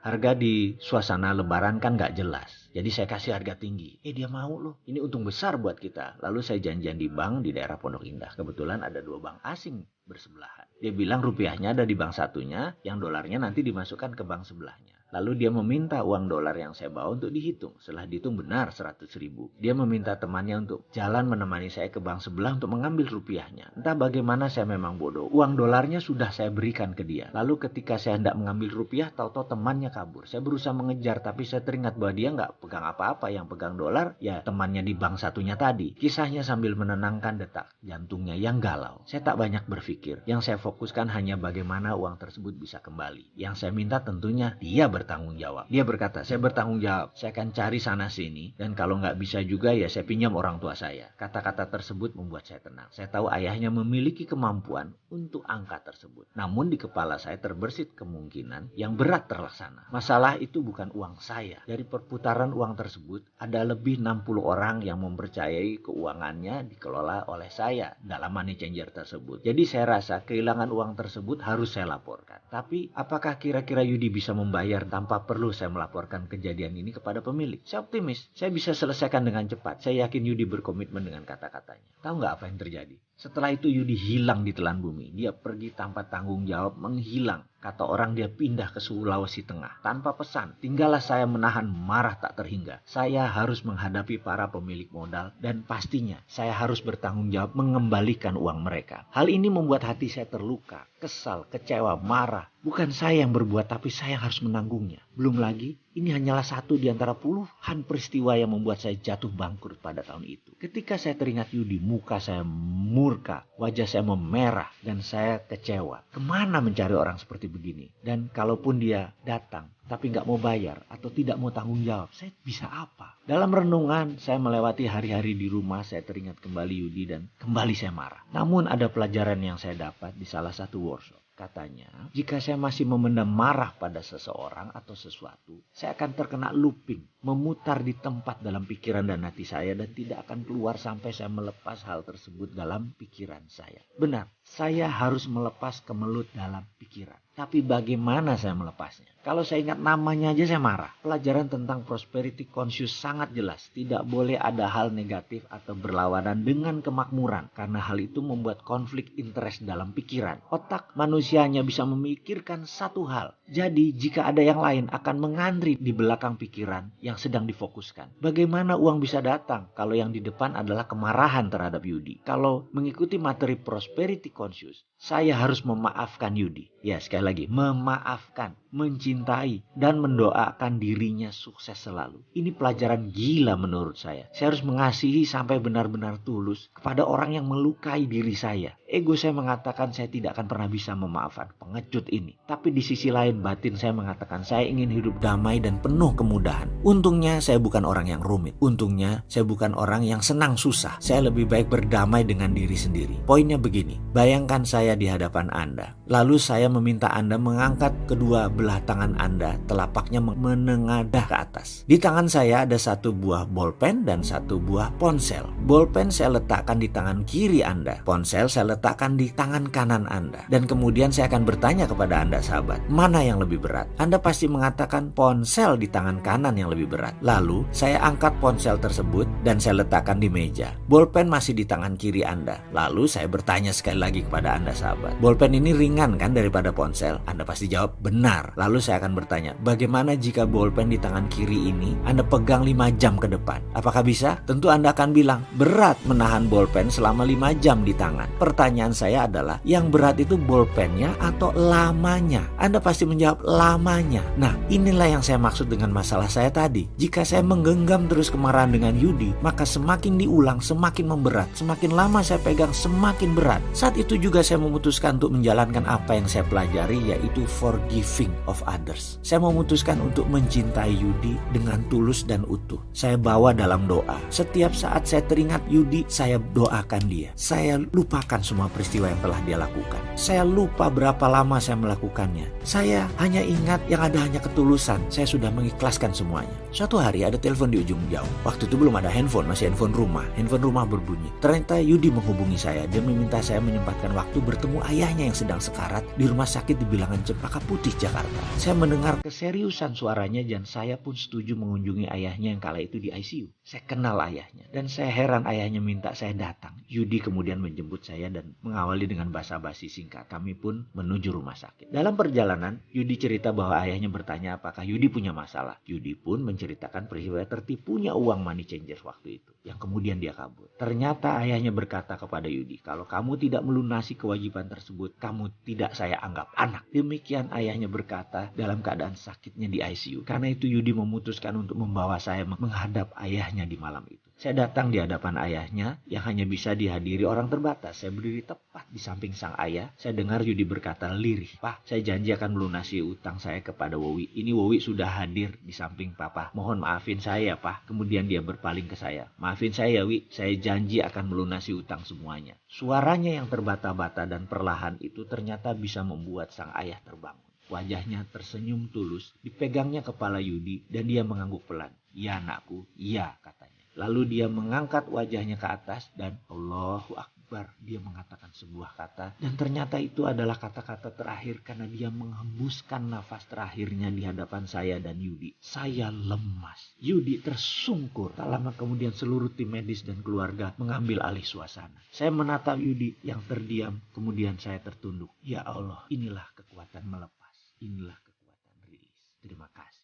Harga di suasana lebaran kan nggak jelas. Jadi saya kasih harga tinggi. Dia mau loh. Ini untung besar buat kita. Lalu saya janjian di bank di daerah Pondok Indah. Kebetulan ada 2 bank asing bersebelahan. Dia bilang rupiahnya ada di bank satunya, yang dolarnya nanti dimasukkan ke bank sebelahnya. Lalu dia meminta uang dolar yang saya bawa untuk dihitung. Setelah dihitung benar 100.000. Dia meminta temannya untuk jalan menemani saya ke bank sebelah untuk mengambil rupiahnya. Entah bagaimana saya memang bodoh. Uang dolarnya sudah saya berikan ke dia. Lalu ketika saya hendak mengambil rupiah, tahu-tahu temannya kabur. Saya berusaha mengejar, tapi saya teringat bahwa dia nggak pegang apa-apa. Yang pegang dolar ya temannya di bank satunya tadi. Kisahnya sambil menenangkan detak jantungnya yang galau. Saya tak banyak berpikir. Yang saya fokuskan hanya bagaimana uang tersebut bisa kembali. Yang saya minta tentunya dia bertanggung jawab. Dia berkata, saya bertanggung jawab. Saya akan cari sana sini. Dan kalau nggak bisa juga ya saya pinjam orang tua saya. Kata-kata tersebut membuat saya tenang. Saya tahu ayahnya memiliki kemampuan untuk angka tersebut. Namun di kepala saya terbersit kemungkinan yang berat terlaksana. Masalah itu bukan uang saya. Dari perputaran uang tersebut ada lebih 60 orang yang mempercayai keuangannya dikelola oleh saya dalam money changer tersebut. Jadi saya rasa kehilangan uang tersebut harus saya laporkan. Tapi apakah kira-kira Yudi bisa membayar tanpa perlu saya melaporkan kejadian ini kepada pemilik? Saya optimis, saya bisa selesaikan dengan cepat. Saya yakin Yudi berkomitmen dengan kata-katanya. Tahu nggak apa yang terjadi? Setelah itu Yudi hilang di telan bumi. Dia pergi tanpa tanggung jawab, menghilang. Kata orang dia pindah ke Sulawesi Tengah tanpa pesan. Tinggallah saya menahan marah tak terhingga. Saya harus menghadapi para pemilik modal dan pastinya saya harus bertanggung jawab mengembalikan uang mereka. Hal ini membuat hati saya terluka, kesal, kecewa, marah. Bukan saya yang berbuat tapi saya yang harus menanggungnya. Belum lagi ini hanyalah satu di antara puluhan peristiwa yang membuat saya jatuh bangkrut pada tahun itu. Ketika saya teringat Yudi, muka saya murka, wajah saya memerah dan saya kecewa. Kemana mencari orang seperti begini? Dan kalaupun dia datang tapi nggak mau bayar atau tidak mau tanggung jawab, saya bisa apa? Dalam renungan saya melewati hari-hari di rumah, saya teringat kembali Yudi dan kembali saya marah. Namun ada pelajaran yang saya dapat di salah satu workshop. Katanya, jika saya masih memendam marah pada seseorang atau sesuatu, saya akan terkena looping, memutar di tempat dalam pikiran dan hati saya dan tidak akan keluar sampai saya melepas hal tersebut dalam pikiran saya. Benar, saya harus melepas kemelut dalam pikiran. Tapi bagaimana saya melepasnya? Kalau saya ingat namanya aja saya marah. Pelajaran tentang prosperity conscious sangat jelas. Tidak boleh ada hal negatif atau berlawanan dengan kemakmuran. Karena hal itu membuat konflik interest dalam pikiran. Otak manusia hanya bisa memikirkan satu hal. Jadi jika ada yang lain akan mengantri di belakang pikiran yang sedang difokuskan. Bagaimana uang bisa datang kalau yang di depan adalah kemarahan terhadap Yudi? Kalau mengikuti materi prosperity conscious, saya harus memaafkan Yudi. Ya, sekali lagi, memaafkan, mencintai, dan mendoakan dirinya sukses selalu. Ini pelajaran gila menurut saya. Saya harus mengasihi sampai benar-benar tulus kepada orang yang melukai diri saya. Ego saya mengatakan saya tidak akan pernah bisa memaafkan pengecut ini. Tapi di sisi lain batin saya mengatakan saya ingin hidup damai dan penuh kemudahan. Untungnya saya bukan orang yang rumit. Untungnya saya bukan orang yang senang susah. Saya lebih baik berdamai dengan diri sendiri. Poinnya begini, bayangkan saya di hadapan Anda. Lalu saya meminta Anda mengangkat kedua belah tangan Anda, telapaknya menengadah ke atas. Di tangan saya ada satu buah bolpen dan satu buah ponsel. Bolpen saya letakkan di tangan kiri Anda. Ponsel saya letakkan di tangan kanan Anda. Dan kemudian saya akan bertanya kepada Anda sahabat, mana yang lebih berat? Anda pasti mengatakan ponsel di tangan kanan yang lebih berat. Lalu saya angkat ponsel tersebut dan saya letakkan di meja. Bolpen masih di tangan kiri Anda. Lalu saya bertanya sekali lagi kepada Anda sahabat, bolpen ini ringan kan daripada ponsel? Anda pasti jawab benar. Lalu saya akan bertanya, bagaimana jika bolpen di tangan kiri ini Anda pegang 5 jam ke depan? Apakah bisa? Tentu Anda akan bilang, berat menahan bolpen selama 5 jam di tangan. Pertanyaan saya adalah, yang berat itu bolpennya atau lamanya? Anda pasti menjawab lamanya. Nah, inilah yang saya maksud dengan masalah saya tadi. Jika saya menggenggam terus kemarahan dengan Yudi, maka semakin diulang semakin memberat. Semakin lama saya pegang semakin berat. Saat itu juga saya memutuskan untuk menjalankan apa yang saya pelajari, yaitu forgiving. of others. Saya memutuskan untuk mencintai Yudi dengan tulus dan utuh. Saya bawa dalam doa. Setiap saat saya teringat Yudi, saya doakan dia. Saya lupakan semua peristiwa yang telah dia lakukan. Saya lupa berapa lama saya melakukannya. Saya hanya ingat yang ada hanya ketulusan. Saya sudah mengikhlaskan semuanya. Suatu hari ada telepon di ujung jauh. Waktu itu belum ada handphone, masih handphone rumah. Handphone rumah berbunyi. Ternyata Yudi menghubungi saya. Dia meminta saya menyempatkan waktu bertemu ayahnya yang sedang sekarat di rumah sakit di Bilangan Cempaka Putih, Jakarta. Saya mendengar keseriusan suaranya dan saya pun setuju mengunjungi ayahnya yang kala itu di ICU. Saya kenal ayahnya dan saya heran ayahnya minta saya datang. Yudi kemudian menjemput saya dan mengawali dengan basa-basi singkat. Kami pun menuju rumah sakit. Dalam perjalanan, Yudi cerita bahwa ayahnya bertanya apakah Yudi punya masalah. Yudi pun menceritakan peristiwa tertipunya uang money changers waktu itu, yang kemudian dia kabur. Ternyata ayahnya berkata kepada Yudi, kalau kamu tidak melunasi kewajiban tersebut, kamu tidak saya anggap anak. Demikian ayahnya berkata dalam keadaan sakitnya di ICU. Karena itu Yudi memutuskan untuk membawa saya menghadap ayahnya di malam itu. Saya datang di hadapan ayahnya yang hanya bisa dihadiri orang terbatas. Saya berdiri tepat di samping sang ayah. Saya dengar Yudi berkata lirih, Pak, saya janji akan melunasi utang saya kepada Wowi. Ini Wowi sudah hadir di samping Papa. Mohon maafin saya, Pak. Kemudian dia berpaling ke saya. Maafin saya, Wi. Saya janji akan melunasi utang semuanya. Suaranya yang terbata-bata dan perlahan itu ternyata bisa membuat sang ayah terbangun. Wajahnya tersenyum tulus, dipegangnya kepala Yudi dan dia mengangguk pelan. Ya anakku, iya katanya. Lalu dia mengangkat wajahnya ke atas dan Allahu Akbar. Dia mengatakan sebuah kata dan ternyata itu adalah kata-kata terakhir karena dia menghembuskan nafas terakhirnya di hadapan saya dan Yudi. Saya lemas. Yudi tersungkur. Tak lama kemudian seluruh tim medis dan keluarga mengambil alih suasana. Saya menatap Yudi yang terdiam. Kemudian saya tertunduk. Ya Allah, inilah kekuatan melepas. Inilah kekuatan rilis. Terima kasih.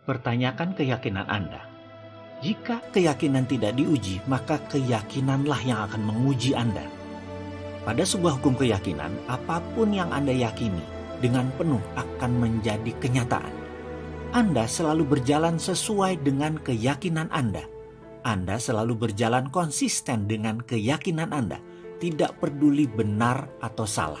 Pertanyakan keyakinan Anda. Jika keyakinan tidak diuji, maka keyakinanlah yang akan menguji Anda. Pada sebuah hukum keyakinan, apapun yang Anda yakini dengan penuh akan menjadi kenyataan. Anda selalu berjalan sesuai dengan keyakinan Anda. Anda selalu berjalan konsisten dengan keyakinan Anda, tidak peduli benar atau salah.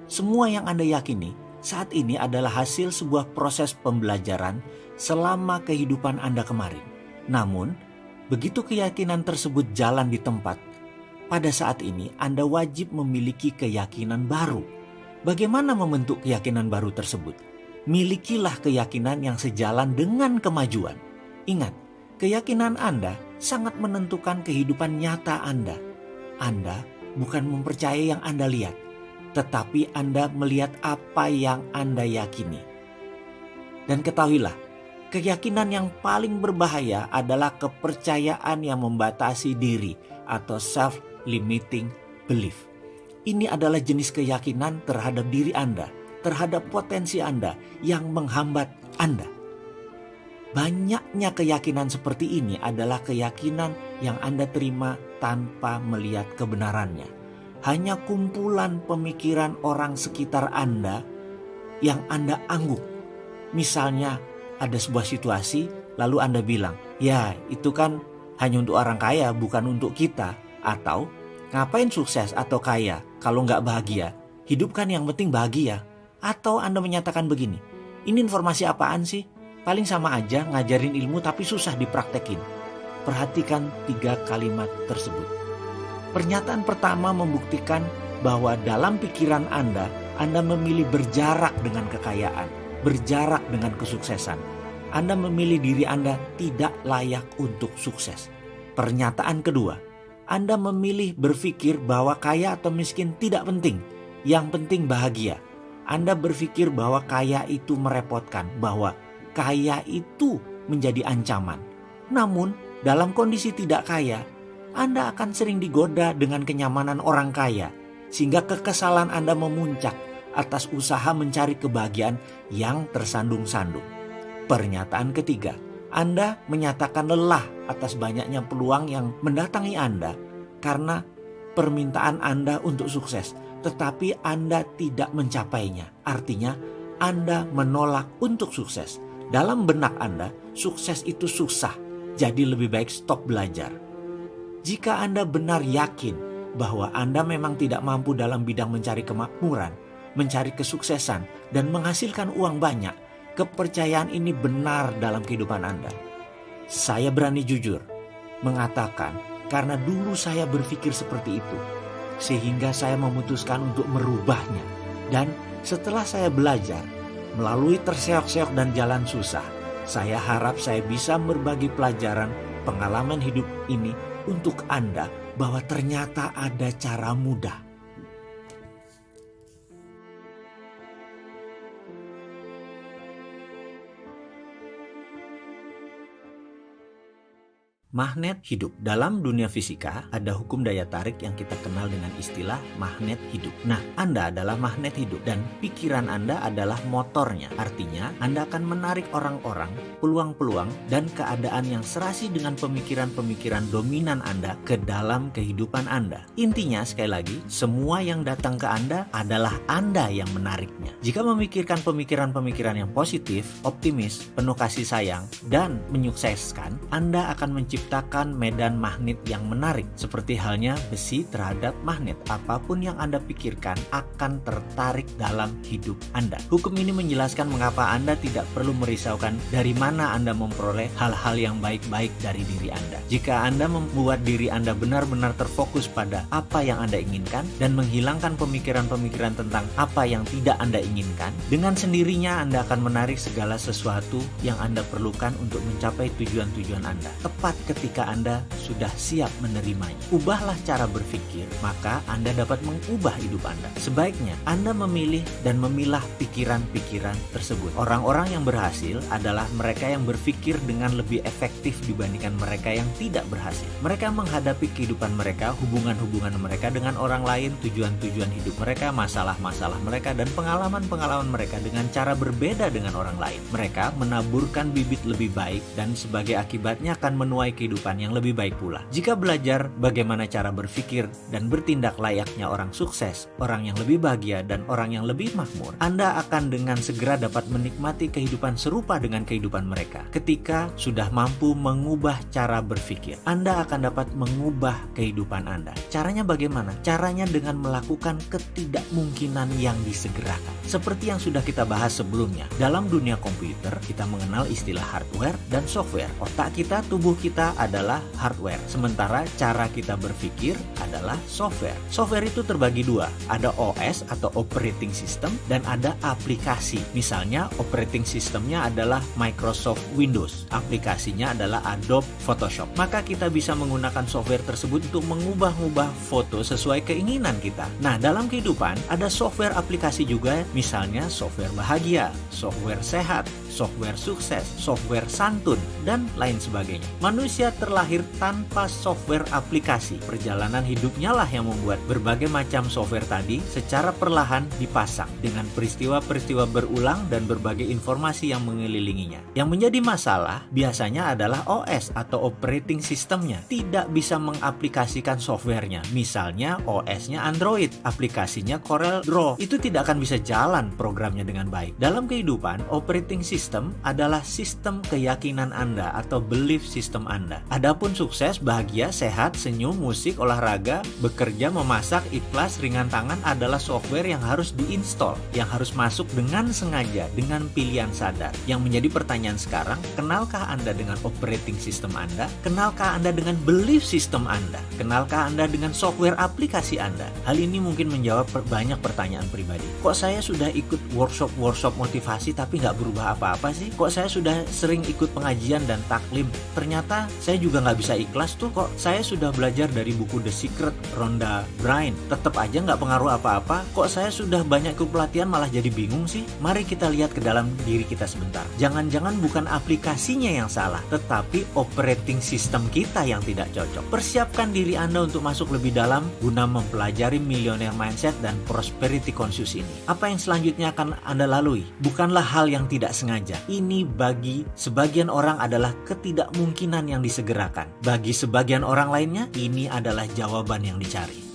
Semua yang Anda yakini saat ini adalah hasil sebuah proses pembelajaran selama kehidupan Anda kemarin. Namun, begitu keyakinan tersebut jalan di tempat, pada saat ini Anda wajib memiliki keyakinan baru. Bagaimana membentuk keyakinan baru tersebut? Milikilah keyakinan yang sejalan dengan kemajuan. Ingat, keyakinan Anda sangat menentukan kehidupan nyata Anda. Anda bukan mempercayai yang Anda lihat, tetapi Anda melihat apa yang Anda yakini. Dan ketahuilah, keyakinan yang paling berbahaya adalah kepercayaan yang membatasi diri atau self-limiting belief. Ini adalah jenis keyakinan terhadap diri Anda, terhadap potensi Anda yang menghambat Anda. Banyaknya keyakinan seperti ini adalah keyakinan yang Anda terima tanpa melihat kebenarannya. Hanya kumpulan pemikiran orang sekitar Anda yang Anda angguk. Misalnya ada sebuah situasi lalu Anda bilang, ya itu kan hanya untuk orang kaya bukan untuk kita. Atau ngapain sukses atau kaya kalau nggak bahagia? Hidup kan yang penting bahagia. Atau Anda menyatakan begini, ini informasi apaan sih? Paling sama aja ngajarin ilmu tapi susah dipraktekin. Perhatikan 3 kalimat tersebut. Pernyataan pertama membuktikan bahwa dalam pikiran Anda memilih berjarak dengan kekayaan, berjarak dengan kesuksesan. Anda memilih diri Anda tidak layak untuk sukses. Pernyataan kedua, Anda memilih berpikir bahwa kaya atau miskin tidak penting. Yang penting bahagia. Anda berpikir bahwa kaya itu merepotkan, bahwa kaya itu menjadi ancaman. Namun, dalam kondisi tidak kaya, Anda akan sering digoda dengan kenyamanan orang kaya, sehingga kekesalan Anda memuncak atas usaha mencari kebahagiaan yang tersandung-sandung. Pernyataan ketiga, Anda menyatakan lelah atas banyaknya peluang yang mendatangi Anda karena permintaan Anda untuk sukses, tetapi Anda tidak mencapainya. Artinya, Anda menolak untuk sukses. Dalam benak Anda, sukses itu susah, jadi lebih baik stop belajar. Jika Anda benar yakin bahwa Anda memang tidak mampu dalam bidang mencari kemakmuran, mencari kesuksesan, dan menghasilkan uang banyak, kepercayaan ini benar dalam kehidupan Anda. Saya berani jujur mengatakan karena dulu saya berpikir seperti itu, sehingga saya memutuskan untuk merubahnya. Dan setelah saya belajar melalui terseok-seok dan jalan susah, saya harap saya bisa berbagi pelajaran pengalaman hidup ini untuk Anda bahwa ternyata ada cara mudah. Magnet hidup. Dalam dunia fisika ada hukum daya tarik yang kita kenal dengan istilah magnet hidup. Nah, Anda adalah magnet hidup dan pikiran Anda adalah motornya. Artinya, Anda akan menarik orang-orang, peluang-peluang, dan keadaan yang serasi dengan pemikiran-pemikiran dominan Anda ke dalam kehidupan Anda. Intinya, sekali lagi, semua yang datang ke Anda adalah Anda yang menariknya. Jika memikirkan pemikiran-pemikiran yang positif, optimis, penuh kasih sayang, dan menyukseskan, Anda akan menciptakan medan magnet yang menarik. Seperti halnya besi terhadap magnet, apapun yang Anda pikirkan akan tertarik dalam hidup Anda. Hukum ini menjelaskan mengapa Anda tidak perlu merisaukan dari mana Anda memperoleh hal-hal yang baik-baik dari diri Anda. Jika Anda membuat diri Anda benar-benar terfokus pada apa yang Anda inginkan dan menghilangkan pemikiran-pemikiran tentang apa yang tidak Anda inginkan, dengan sendirinya Anda akan menarik segala sesuatu yang Anda perlukan untuk mencapai tujuan-tujuan Anda. Tepat ketika Anda sudah siap menerimanya. Ubahlah cara berpikir, maka Anda dapat mengubah hidup Anda. Sebaiknya Anda memilih dan memilah pikiran-pikiran tersebut. Orang-orang yang berhasil adalah mereka yang berpikir dengan lebih efektif dibandingkan mereka yang tidak berhasil. Mereka menghadapi kehidupan mereka, hubungan-hubungan mereka dengan orang lain, tujuan-tujuan hidup mereka, masalah-masalah mereka, dan pengalaman-pengalaman mereka dengan cara berbeda dengan orang lain. Mereka menaburkan bibit lebih baik dan sebagai akibatnya akan menuai kehidupan yang lebih baik pula. Jika belajar bagaimana cara berpikir dan bertindak layaknya orang sukses, orang yang lebih bahagia, dan orang yang lebih makmur, Anda akan dengan segera dapat menikmati kehidupan serupa dengan kehidupan mereka. Ketika sudah mampu mengubah cara berpikir, Anda akan dapat mengubah kehidupan Anda. Caranya bagaimana? Caranya dengan melakukan ketidakmungkinan yang disegerakan. Seperti yang sudah kita bahas sebelumnya, dalam dunia komputer kita mengenal istilah hardware dan software. Otak kita, tubuh kita adalah hardware, sementara cara kita berpikir adalah software. Software itu terbagi dua, ada OS atau operating system dan ada aplikasi. Misalnya operating systemnya adalah Microsoft Windows, aplikasinya adalah Adobe Photoshop. Maka kita bisa menggunakan software tersebut untuk mengubah-ubah foto sesuai keinginan kita. Nah, dalam kehidupan ada software aplikasi juga, misalnya software bahagia, software sehat, software sukses, software santun, dan lain sebagainya. Manusia terlahir tanpa software aplikasi. Perjalanan hidupnya lah yang membuat berbagai macam software tadi secara perlahan dipasang dengan peristiwa-peristiwa berulang dan berbagai informasi yang mengelilinginya. Yang menjadi masalah biasanya adalah OS atau operating systemnya tidak bisa mengaplikasikan softwarenya. Misalnya OS-nya Android, aplikasinya Corel Draw. Itu tidak akan bisa jalan programnya dengan baik. Dalam kehidupan, operating system adalah sistem keyakinan Anda atau belief system Anda. Adapun sukses, bahagia, sehat, senyum, musik, olahraga, bekerja, memasak, ikhlas, ringan tangan adalah software yang harus diinstal, yang harus masuk dengan sengaja, dengan pilihan sadar. Yang menjadi pertanyaan sekarang, kenalkah Anda dengan operating system Anda? Kenalkah Anda dengan belief system Anda? Kenalkah Anda dengan software aplikasi Anda? Hal ini mungkin menjawab banyak pertanyaan pribadi. Kok saya sudah ikut workshop motivasi tapi nggak berubah apa-apa sih? Kok saya sudah sering ikut pengajian dan taklim, ternyata saya juga nggak bisa ikhlas tuh. Kok saya sudah belajar dari buku The Secret, Rhonda Byrne, tetap aja nggak pengaruh apa-apa. Kok saya sudah banyak ikut pelatihan malah jadi bingung sih? Mari kita lihat ke dalam diri kita sebentar. Jangan-jangan bukan aplikasinya yang salah, tetapi operating system kita yang tidak cocok. Persiapkan diri Anda untuk masuk lebih dalam guna mempelajari millionaire mindset dan prosperity conscious ini. Apa yang selanjutnya akan Anda lalui bukanlah hal yang tidak sengaja. Ini bagi sebagian orang adalah ketidakmungkinan yang disegerakan. Bagi sebagian orang lainnya, ini adalah jawaban yang dicari.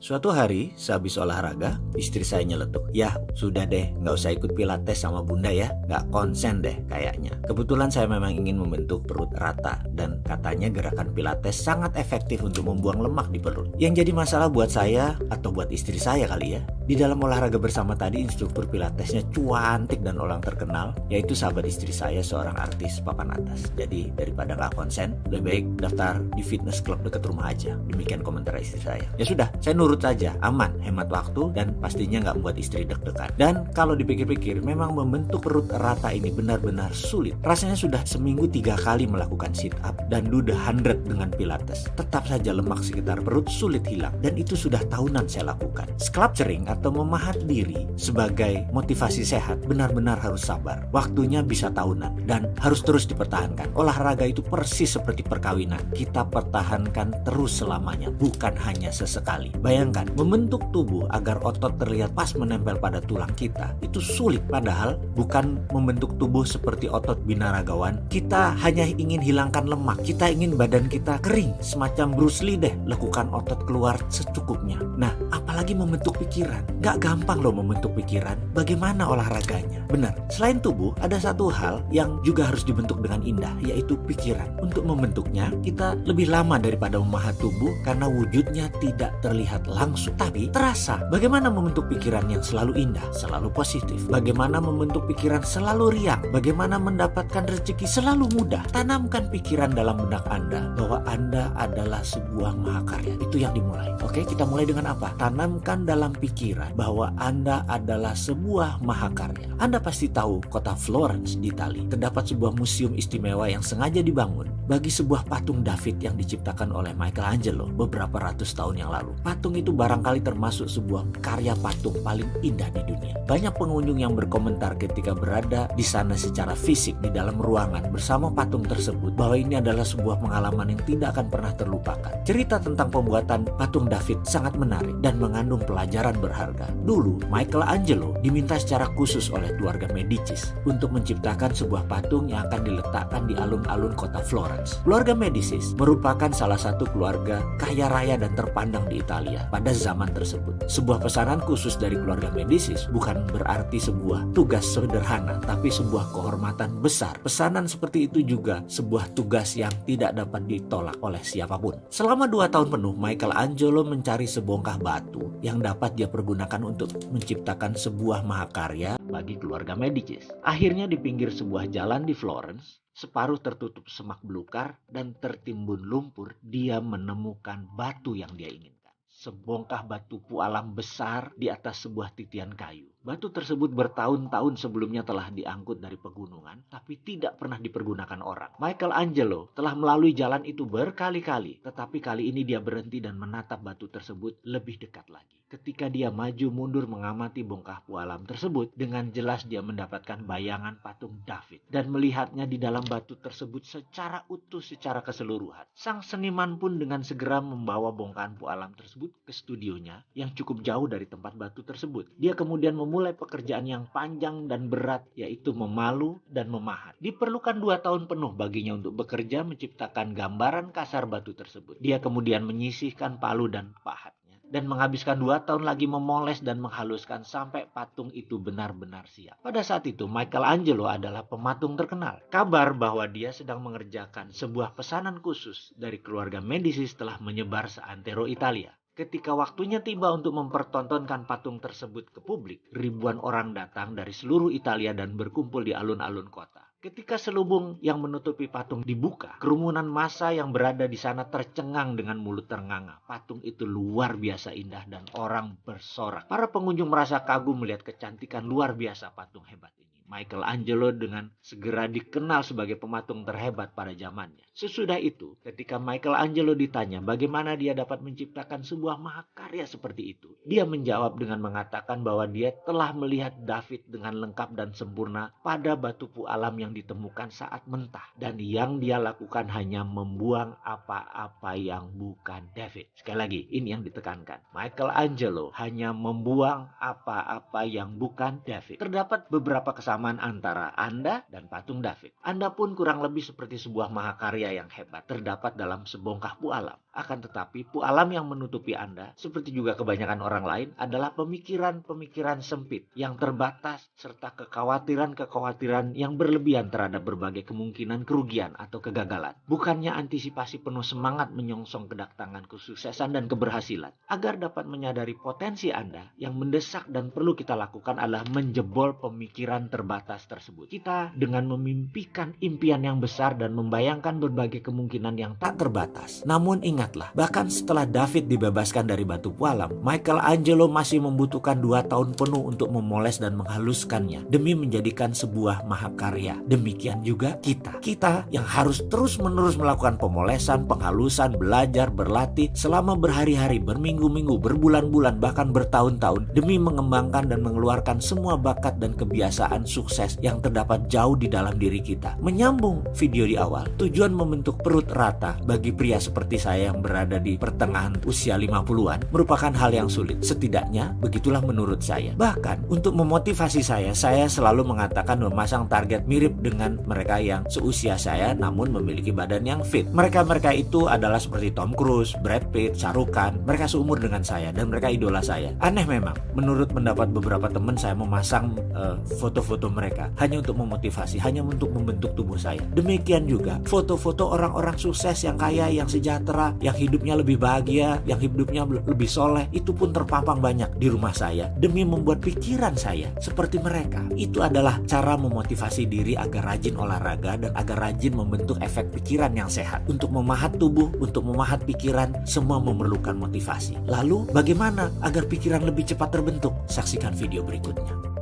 Suatu hari, sehabis olahraga, istri saya nyeletuk, "Ya, sudah deh, nggak usah ikut pilates sama bunda ya, nggak konsen deh kayaknya." Kebetulan saya memang ingin membentuk perut rata, dan katanya gerakan pilates sangat efektif untuk membuang lemak di perut. Yang jadi masalah buat saya, atau buat istri saya kali ya, di dalam olahraga bersama tadi instruktur pilatesnya cuantik dan orang terkenal, yaitu sahabat istri saya, seorang artis papan atas. Jadi daripada nggak konsen, lebih baik daftar di fitness club dekat rumah aja. Demikian komentar istri saya. Ya sudah, saya nurut saja, aman, hemat waktu, dan pastinya nggak membuat istri deg-degan. Dan kalau dipikir-pikir, memang membentuk perut rata ini benar-benar sulit. Rasanya sudah seminggu 3 kali melakukan sit up dan do the 100 dengan pilates. Tetap saja lemak sekitar perut sulit hilang, dan itu sudah tahunan saya lakukan. Sculpturing atau memahat diri sebagai motivasi sehat benar-benar harus sabar. Waktunya bisa tahunan dan harus terus dipertahankan. Olahraga itu persis seperti perkawinan. Kita pertahankan terus selamanya, bukan hanya sesekali. Bayangkan, membentuk tubuh agar otot terlihat pas menempel pada tulang kita, itu sulit. Padahal bukan membentuk tubuh seperti otot binaragawan. Kita hanya ingin hilangkan lemak. Kita ingin badan kita kering, semacam Bruce Lee deh, lekukan otot keluar secukupnya. Nah, apalagi membentuk pikiran. Gak gampang loh membentuk pikiran. Bagaimana olahraganya? Benar, selain tubuh, ada satu hal yang juga harus dibentuk dengan indah, yaitu pikiran. Untuk membentuknya, kita lebih lama daripada memahat tubuh karena wujudnya tidak terlihat langsung, tapi terasa. Bagaimana membentuk pikiran yang selalu indah, selalu positif? Bagaimana membentuk pikiran selalu riang? Bagaimana mendapatkan rezeki selalu mudah? Tanamkan pikiran dalam benak Anda bahwa Anda adalah sebuah mahakarya. Itu yang dimulai. Oke, kita mulai dengan apa? Tanamkan dalam pikiran bahwa Anda adalah sebuah mahakarya. Anda pasti tahu kota Florence di Italia terdapat sebuah museum istimewa yang sengaja dibangun bagi sebuah patung David yang diciptakan oleh Michelangelo beberapa ratus tahun yang lalu. Patung itu barangkali termasuk sebuah karya patung paling indah di dunia. Banyak pengunjung yang berkomentar ketika berada di sana secara fisik di dalam ruangan bersama patung tersebut bahwa ini adalah sebuah pengalaman yang tidak akan pernah terlupakan. Cerita tentang pembuatan patung David sangat menarik dan mengandung pelajaran berharga. Dulu, Michelangelo diminta secara khusus oleh keluarga Medicis untuk menciptakan sebuah patung yang akan diletakkan di alun-alun kota Florence. Keluarga Medicis merupakan salah satu keluarga kaya raya dan terpandang di Italia pada zaman tersebut. Sebuah pesanan khusus dari keluarga Medicis bukan berarti sebuah tugas sederhana, tapi sebuah kehormatan besar. Pesanan seperti itu juga sebuah tugas yang tidak dapat ditolak oleh siapapun. Selama 2 tahun penuh, Michelangelo mencari sebongkah batu yang dapat dia pergunakan untuk menciptakan sebuah mahakarya bagi keluarga Medicis. Akhirnya di pinggir sebuah jalan di Florence, separuh tertutup semak belukar dan tertimbun lumpur, dia menemukan batu yang dia inginkan. Sebongkah batu pualam besar di atas sebuah titian kayu. Batu tersebut bertahun-tahun sebelumnya telah diangkut dari pegunungan, tapi tidak pernah dipergunakan orang. Michelangelo telah melalui jalan itu berkali-kali, tetapi kali ini dia berhenti dan menatap batu tersebut lebih dekat lagi. Ketika dia maju mundur mengamati bongkah pualam tersebut, dengan jelas dia mendapatkan bayangan patung David dan melihatnya di dalam batu tersebut secara utuh, secara keseluruhan. Sang seniman pun dengan segera membawa bongkahan pualam tersebut ke studionya yang cukup jauh dari tempat batu tersebut. Dia kemudian memulai pekerjaan yang panjang dan berat, yaitu memalu dan memahat. Diperlukan 2 tahun penuh baginya untuk bekerja menciptakan gambaran kasar batu tersebut. Dia kemudian menyisihkan palu dan pahatnya dan menghabiskan 2 tahun lagi memoles dan menghaluskan sampai patung itu benar-benar siap. Pada saat itu Michelangelo adalah pematung terkenal. Kabar bahwa dia sedang mengerjakan sebuah pesanan khusus dari keluarga Medicis telah menyebar seantero Italia. Ketika waktunya tiba untuk mempertontonkan patung tersebut ke publik, ribuan orang datang dari seluruh Italia dan berkumpul di alun-alun kota. Ketika selubung yang menutupi patung dibuka, kerumunan massa yang berada di sana tercengang dengan mulut ternganga. Patung itu luar biasa indah dan orang bersorak. Para pengunjung merasa kagum melihat kecantikan luar biasa patung hebat ini. Michelangelo dengan segera dikenal sebagai pematung terhebat pada zamannya. Sesudah itu, ketika Michelangelo ditanya bagaimana dia dapat menciptakan sebuah mahakarya seperti itu, dia menjawab dengan mengatakan bahwa dia telah melihat David dengan lengkap dan sempurna pada batu pualam yang ditemukan saat mentah, dan yang dia lakukan hanya membuang apa-apa yang bukan David. Sekali lagi, ini yang ditekankan. Michelangelo hanya membuang apa-apa yang bukan David. Terdapat beberapa kesamaan kebersamaan antara Anda dan patung David. Anda pun kurang lebih seperti sebuah mahakarya yang hebat terdapat dalam sebongkah pualam. Akan tetapi pualam yang menutupi Anda, seperti juga kebanyakan orang lain, adalah pemikiran-pemikiran sempit yang terbatas serta kekhawatiran-kekhawatiran yang berlebihan terhadap berbagai kemungkinan kerugian atau kegagalan. Bukannya antisipasi penuh semangat menyongsong kedatangan kesuksesan dan keberhasilan. Agar dapat menyadari potensi Anda, yang mendesak dan perlu kita lakukan adalah menjebol pemikiran terbatas tersebut. Kita dengan memimpikan impian yang besar dan membayangkan berbagai kemungkinan yang tak terbatas. Namun ingatlah, bahkan setelah David dibebaskan dari batu pualam, Michelangelo masih membutuhkan 2 tahun penuh untuk memoles dan menghaluskannya demi menjadikan sebuah mahakarya. Demikian juga kita yang harus terus-menerus melakukan pemolesan, penghalusan, belajar, berlatih selama berhari-hari, berminggu-minggu, berbulan-bulan, bahkan bertahun-tahun demi mengembangkan dan mengeluarkan semua bakat dan kebiasaan sukses yang terdapat jauh di dalam diri kita. Menyambung video di awal, tujuan membentuk perut rata bagi pria seperti saya yang berada di pertengahan usia 50-an merupakan hal yang sulit. Setidaknya begitulah menurut saya. Bahkan untuk memotivasi saya selalu mengatakan memasang target mirip dengan mereka yang seusia saya namun memiliki badan yang fit. Mereka itu adalah seperti Tom Cruise, Brad Pitt, Shah Rukh Khan. Mereka seumur dengan saya dan mereka idola saya. Aneh memang, menurut pendapat beberapa teman saya memasang foto-foto mereka hanya untuk memotivasi, hanya untuk membentuk tubuh saya. Demikian juga foto-foto orang-orang sukses yang kaya, yang sejahtera, yang hidupnya lebih bahagia, yang hidupnya lebih soleh, itu pun terpampang banyak di rumah saya demi membuat pikiran saya seperti mereka. Itu adalah cara memotivasi diri agar rajin olahraga dan agar rajin membentuk efek pikiran yang sehat. Untuk memahat tubuh, untuk memahat pikiran, semua memerlukan motivasi. Lalu bagaimana agar pikiran lebih cepat terbentuk? Saksikan video berikutnya.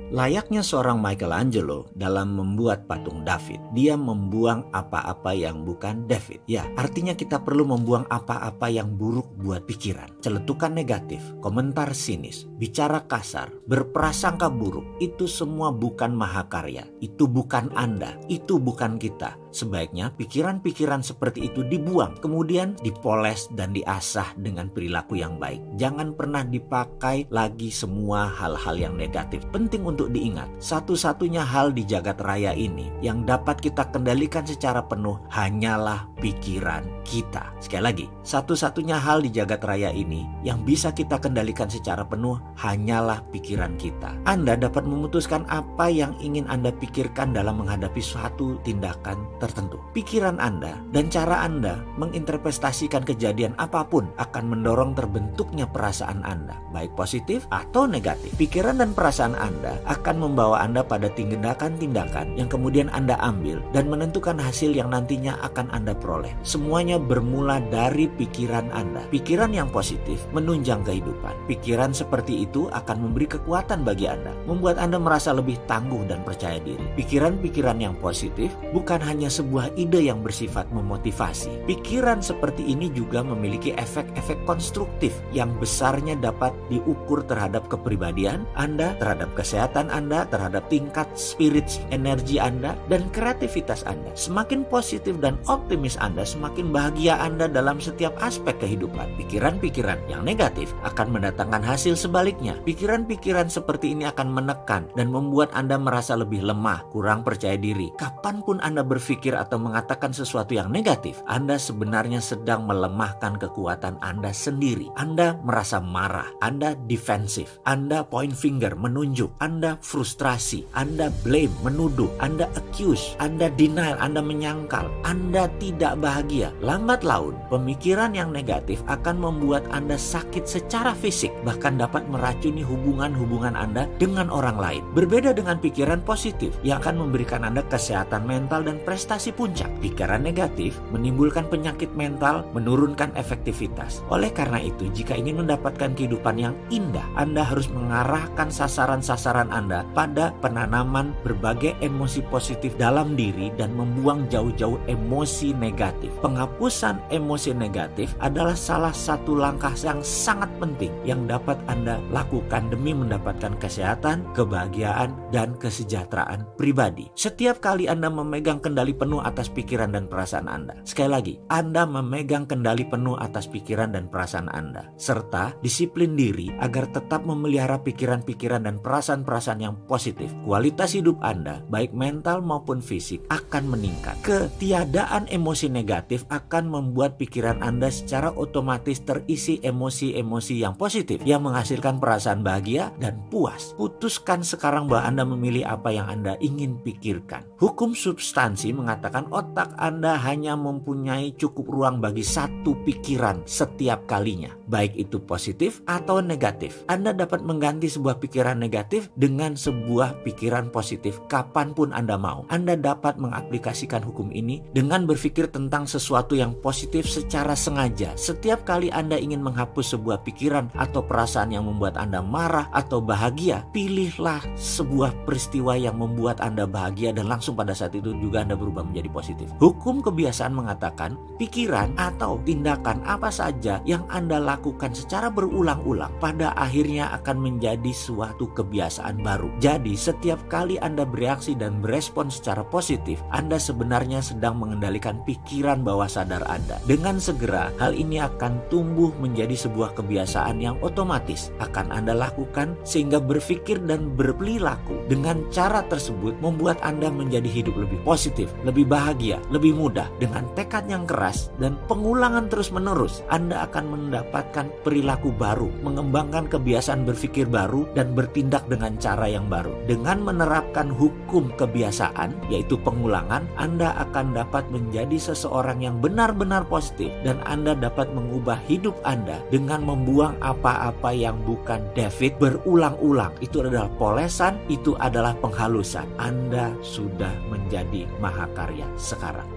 Layaknya seorang Michelangelo dalam membuat patung David, dia membuang apa-apa yang bukan David. Ya, artinya kita perlu membuang apa-apa yang buruk buat pikiran. Celetukan negatif, komentar sinis, bicara kasar, berprasangka buruk, itu semua bukan mahakarya. Itu bukan Anda, itu bukan kita. Sebaiknya pikiran-pikiran seperti itu dibuang, kemudian dipoles dan diasah dengan perilaku yang baik. Jangan pernah dipakai lagi semua hal-hal yang negatif. Penting untuk diingat, satu-satunya hal di jagat raya ini yang dapat kita kendalikan secara penuh hanyalah pikiran kita. Sekali lagi, satu-satunya hal di jagat raya ini yang bisa kita kendalikan secara penuh hanyalah pikiran kita. Anda dapat memutuskan apa yang ingin Anda pikirkan dalam menghadapi suatu tindakan tertentu. Pikiran Anda dan cara Anda menginterpretasikan kejadian apapun akan mendorong terbentuknya perasaan Anda, baik positif atau negatif. Pikiran dan perasaan Anda akan membawa Anda pada tindakan-tindakan yang kemudian Anda ambil dan menentukan hasil yang nantinya akan Anda peroleh. Semuanya bermula dari pikiran Anda. Pikiran yang positif menunjang kehidupan. Pikiran seperti itu akan memberi kekuatan bagi Anda, membuat Anda merasa lebih tangguh dan percaya diri. Pikiran-pikiran yang positif bukan hanya sebuah ide yang bersifat memotivasi. Pikiran seperti ini juga memiliki efek-efek konstruktif yang besarnya dapat diukur terhadap kepribadian Anda, terhadap kesehatan Anda, terhadap tingkat spirit energi Anda, dan kreativitas Anda. Semakin positif dan optimis Anda, semakin bahagia Anda dalam setiap aspek kehidupan. Pikiran-pikiran yang negatif akan mendatangkan hasil sebaliknya. Pikiran-pikiran seperti ini akan menekan dan membuat Anda merasa lebih lemah, kurang percaya diri. Kapanpun Anda berpikir atau mengatakan sesuatu yang negatif, Anda sebenarnya sedang melemahkan kekuatan Anda sendiri. Anda merasa marah, Anda defensif, Anda point finger, menunjuk, Anda frustrasi, Anda blame, menuduh, Anda accuse, Anda denial, Anda menyangkal, Anda tidak bahagia. Lambat laun, pemikiran yang negatif akan membuat Anda sakit secara fisik, bahkan dapat meracuni hubungan-hubungan Anda dengan orang lain. Berbeda dengan pikiran positif yang akan memberikan Anda kesehatan mental dan prestasi puncak. Pikiran negatif menimbulkan penyakit mental, menurunkan efektivitas. Oleh karena itu, jika ingin mendapatkan kehidupan yang indah, Anda harus mengarahkan sasaran-sasaran Anda pada penanaman berbagai emosi positif dalam diri dan membuang jauh-jauh emosi negatif. Penghapusan emosi negatif adalah salah satu langkah yang sangat penting yang dapat Anda lakukan demi mendapatkan kesehatan, kebahagiaan, dan kesejahteraan pribadi. Setiap kali Anda memegang kendali penuh atas pikiran dan perasaan Anda. Sekali lagi, Anda memegang kendali penuh atas pikiran dan perasaan Anda, serta disiplin diri agar tetap memelihara pikiran-pikiran dan perasaan-perasaan yang positif. Kualitas hidup Anda, baik mental maupun fisik, akan meningkat. Ketiadaan emosi negatif akan membuat pikiran Anda secara otomatis terisi emosi-emosi yang positif, yang menghasilkan perasaan bahagia dan puas. Putuskan sekarang bahwa Anda memilih apa yang Anda ingin pikirkan. Hukum substansi mengatakan otak Anda hanya mempunyai cukup ruang bagi satu pikiran setiap kalinya, baik itu positif atau negatif. Anda dapat mengganti sebuah pikiran negatif dengan sebuah pikiran positif kapanpun Anda mau. Anda dapat mengaplikasikan hukum ini dengan berpikir tentang sesuatu yang positif secara sengaja. Setiap kali Anda ingin menghapus sebuah pikiran atau perasaan yang membuat Anda marah atau bahagia, pilihlah sebuah peristiwa yang membuat Anda bahagia dan langsung pada saat itu juga Anda berubah menjadi positif. Hukum kebiasaan mengatakan pikiran atau tindakan apa saja yang Anda lakukan secara berulang-ulang pada akhirnya akan menjadi suatu kebiasaan baru. Jadi setiap kali Anda bereaksi dan berespon secara positif, Anda sebenarnya sedang mengendalikan pikiran bawah sadar Anda. Dengan segera, hal ini akan tumbuh menjadi sebuah kebiasaan yang otomatis akan Anda lakukan, sehingga berpikir dan berperilaku dengan cara tersebut membuat Anda menjadi hidup lebih positif, lebih bahagia, lebih mudah. Dengan tekad yang keras dan pengulangan terus-menerus, Anda akan mendapatkan perilaku baru, mengembangkan kebiasaan berpikir baru, dan bertindak dengan cara yang baru. Dengan menerapkan hukum kebiasaan, yaitu pengulangan, Anda akan dapat menjadi seseorang yang benar-benar positif, dan Anda dapat mengubah hidup Anda dengan membuang apa-apa yang bukan David berulang-ulang. Itu adalah polesan, itu adalah penghalusan. Anda sudah menjadi mahakarya sekarang.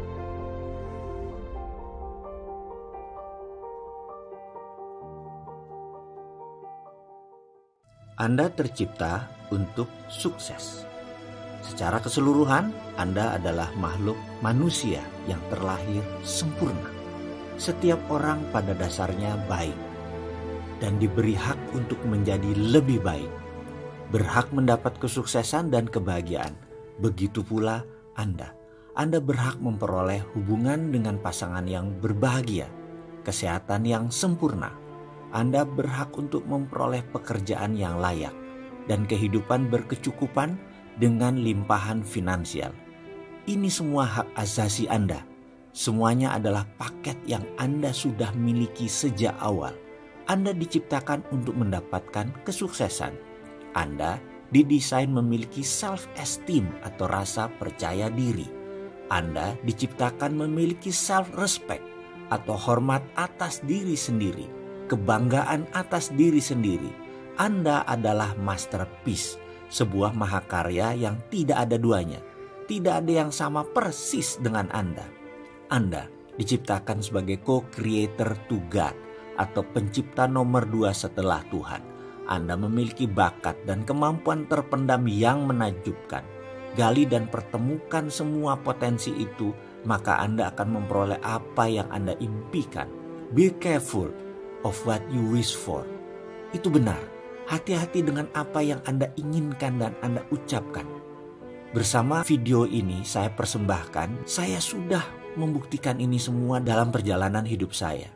Anda tercipta untuk sukses. Secara keseluruhan, Anda adalah makhluk manusia yang terlahir sempurna. Setiap orang pada dasarnya baik dan diberi hak untuk menjadi lebih baik, berhak mendapat kesuksesan dan kebahagiaan. Begitu pula Anda. Anda berhak memperoleh hubungan dengan pasangan yang berbahagia, kesehatan yang sempurna. Anda berhak untuk memperoleh pekerjaan yang layak dan kehidupan berkecukupan dengan limpahan finansial. Ini semua hak asasi Anda. Semuanya adalah paket yang Anda sudah miliki sejak awal. Anda diciptakan untuk mendapatkan kesuksesan. Anda didesain memiliki self-esteem atau rasa percaya diri. Anda diciptakan memiliki self-respect atau hormat atas diri sendiri, kebanggaan atas diri sendiri. Anda adalah masterpiece, sebuah mahakarya yang tidak ada duanya. Tidak ada yang sama persis dengan Anda. Anda diciptakan sebagai co-creator to God atau pencipta nomor 2 setelah Tuhan. Anda memiliki bakat dan kemampuan terpendam yang menakjubkan. Gali dan pertemukan semua potensi itu, maka Anda akan memperoleh apa yang Anda impikan. Be careful of what you wish for. Itu benar. Hati-hati dengan apa yang Anda inginkan dan Anda ucapkan. Bersama video ini saya persembahkan, saya sudah membuktikan ini semua dalam perjalanan hidup saya.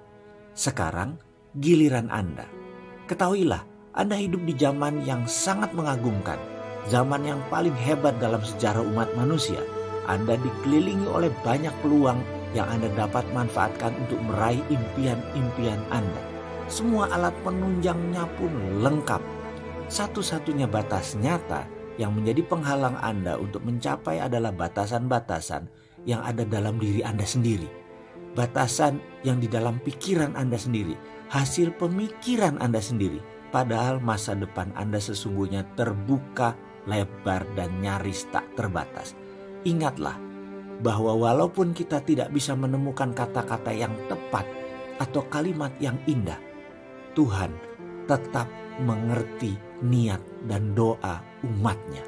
Sekarang giliran Anda. Ketahuilah, Anda hidup di zaman yang sangat mengagumkan, zaman yang paling hebat dalam sejarah umat manusia. Anda dikelilingi oleh banyak peluang yang Anda dapat manfaatkan untuk meraih impian-impian Anda. Semua alat penunjangnya pun lengkap. Satu-satunya batas nyata yang menjadi penghalang Anda untuk mencapai adalah batasan-batasan yang ada dalam diri Anda sendiri. Batasan yang di dalam pikiran Anda sendiri, hasil pemikiran Anda sendiri. Padahal masa depan Anda sesungguhnya terbuka, lebar, dan nyaris tak terbatas. Ingatlah bahwa walaupun kita tidak bisa menemukan kata-kata yang tepat atau kalimat yang indah, Tuhan tetap mengerti niat dan doa umat-Nya.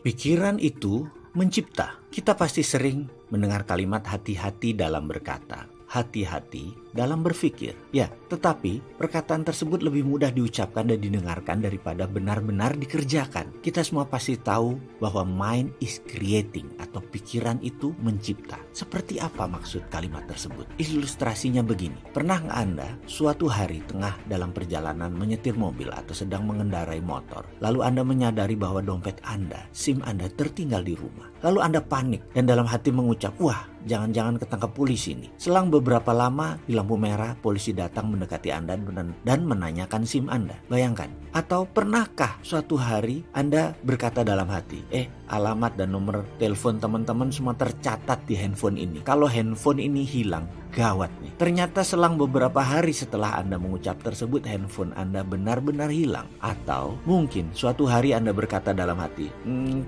Pikiran itu mencipta. Kita pasti sering mendengar kalimat hati-hati dalam berkata. hati-hati dalam berpikir. Ya, tetapi perkataan tersebut lebih mudah diucapkan dan didengarkan daripada benar-benar dikerjakan. Kita semua pasti tahu bahwa mind is creating atau pikiran itu mencipta. Seperti apa maksud kalimat tersebut? Ilustrasinya begini. Pernah nggak Anda suatu hari tengah dalam perjalanan menyetir mobil atau sedang mengendarai motor, lalu Anda menyadari bahwa dompet Anda, SIM Anda tertinggal di rumah. Lalu Anda panik dan dalam hati mengucap, wah, jangan-jangan ketangkap polisi nih. Selang beberapa lama di lampu merah, polisi datang mendekati Anda dan menanyakan SIM Anda. Bayangkan. Atau pernahkah suatu hari Anda berkata dalam hati, alamat dan nomor telepon teman-teman semua tercatat di handphone ini. Kalau handphone ini hilang, gawat nih. Ternyata selang beberapa hari setelah Anda mengucap tersebut, handphone Anda benar-benar hilang. Atau mungkin suatu hari Anda berkata dalam hati,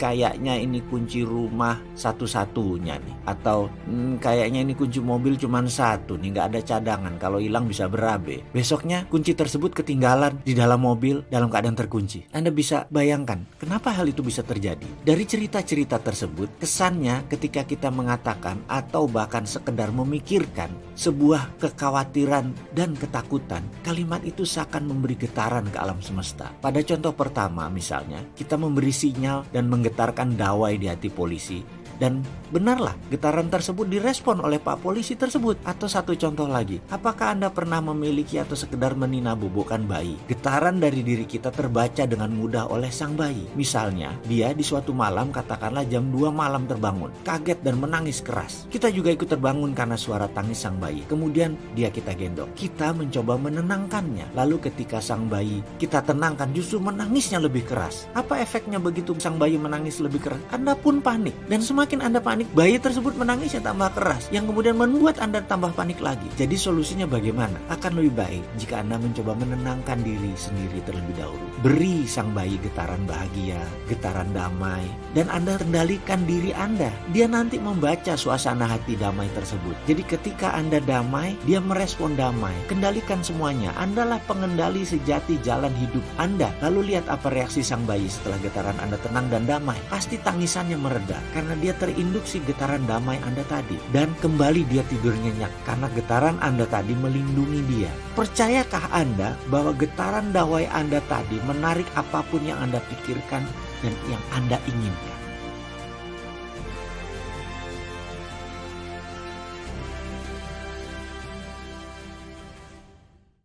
kayaknya ini kunci rumah satu-satunya nih. Atau kayaknya ini kunci mobil cuma satu nih, nggak ada cadangan, kalau hilang bisa berabe. Besoknya kunci tersebut ketinggalan di dalam mobil dalam keadaan terkunci. Anda bisa bayangkan kenapa hal itu bisa terjadi. Dari cerita-cerita tersebut, kesannya ketika kita mengatakan atau bahkan sekedar memikirkan sebuah kekhawatiran dan ketakutan, kalimat itu seakan memberi getaran ke alam semesta. Pada contoh pertama misalnya, kita memberi sinyal dan menggetarkan dawai di hati polisi. Dan benarlah getaran tersebut direspon oleh Pak Polisi tersebut. Atau satu contoh lagi, apakah Anda pernah memiliki atau sekedar menina bobokan bayi? Getaran dari diri kita terbaca dengan mudah oleh sang bayi. Misalnya, dia di suatu malam, katakanlah jam 2 malam terbangun, kaget dan menangis keras. Kita juga ikut terbangun karena suara tangis sang bayi. Kemudian dia kita gendong. Kita mencoba menenangkannya. Lalu ketika sang bayi kita tenangkan, justru menangisnya lebih keras. Apa efeknya begitu sang bayi menangis lebih keras? Anda pun panik. Dan semakin Anda panik, bayi tersebut menangisnya tambah keras, yang kemudian membuat Anda tambah panik lagi. Jadi solusinya bagaimana? Akan lebih baik jika Anda mencoba menenangkan diri sendiri terlebih dahulu. Beri sang bayi getaran bahagia, getaran damai, dan Anda kendalikan diri Anda. Dia nanti membaca suasana hati damai tersebut. Jadi ketika Anda damai, dia merespon damai. Kendalikan semuanya. Andalah pengendali sejati jalan hidup Anda. Lalu lihat apa reaksi sang bayi setelah getaran Anda tenang dan damai. Pasti tangisannya mereda karena dia terinduksi getaran damai Anda tadi. Dan kembali dia tidur nyenyak karena getaran Anda tadi melindungi dia. Percayakah Anda bahwa getaran dawai Anda tadi menarik apapun yang Anda pikirkan dan yang Anda inginkan?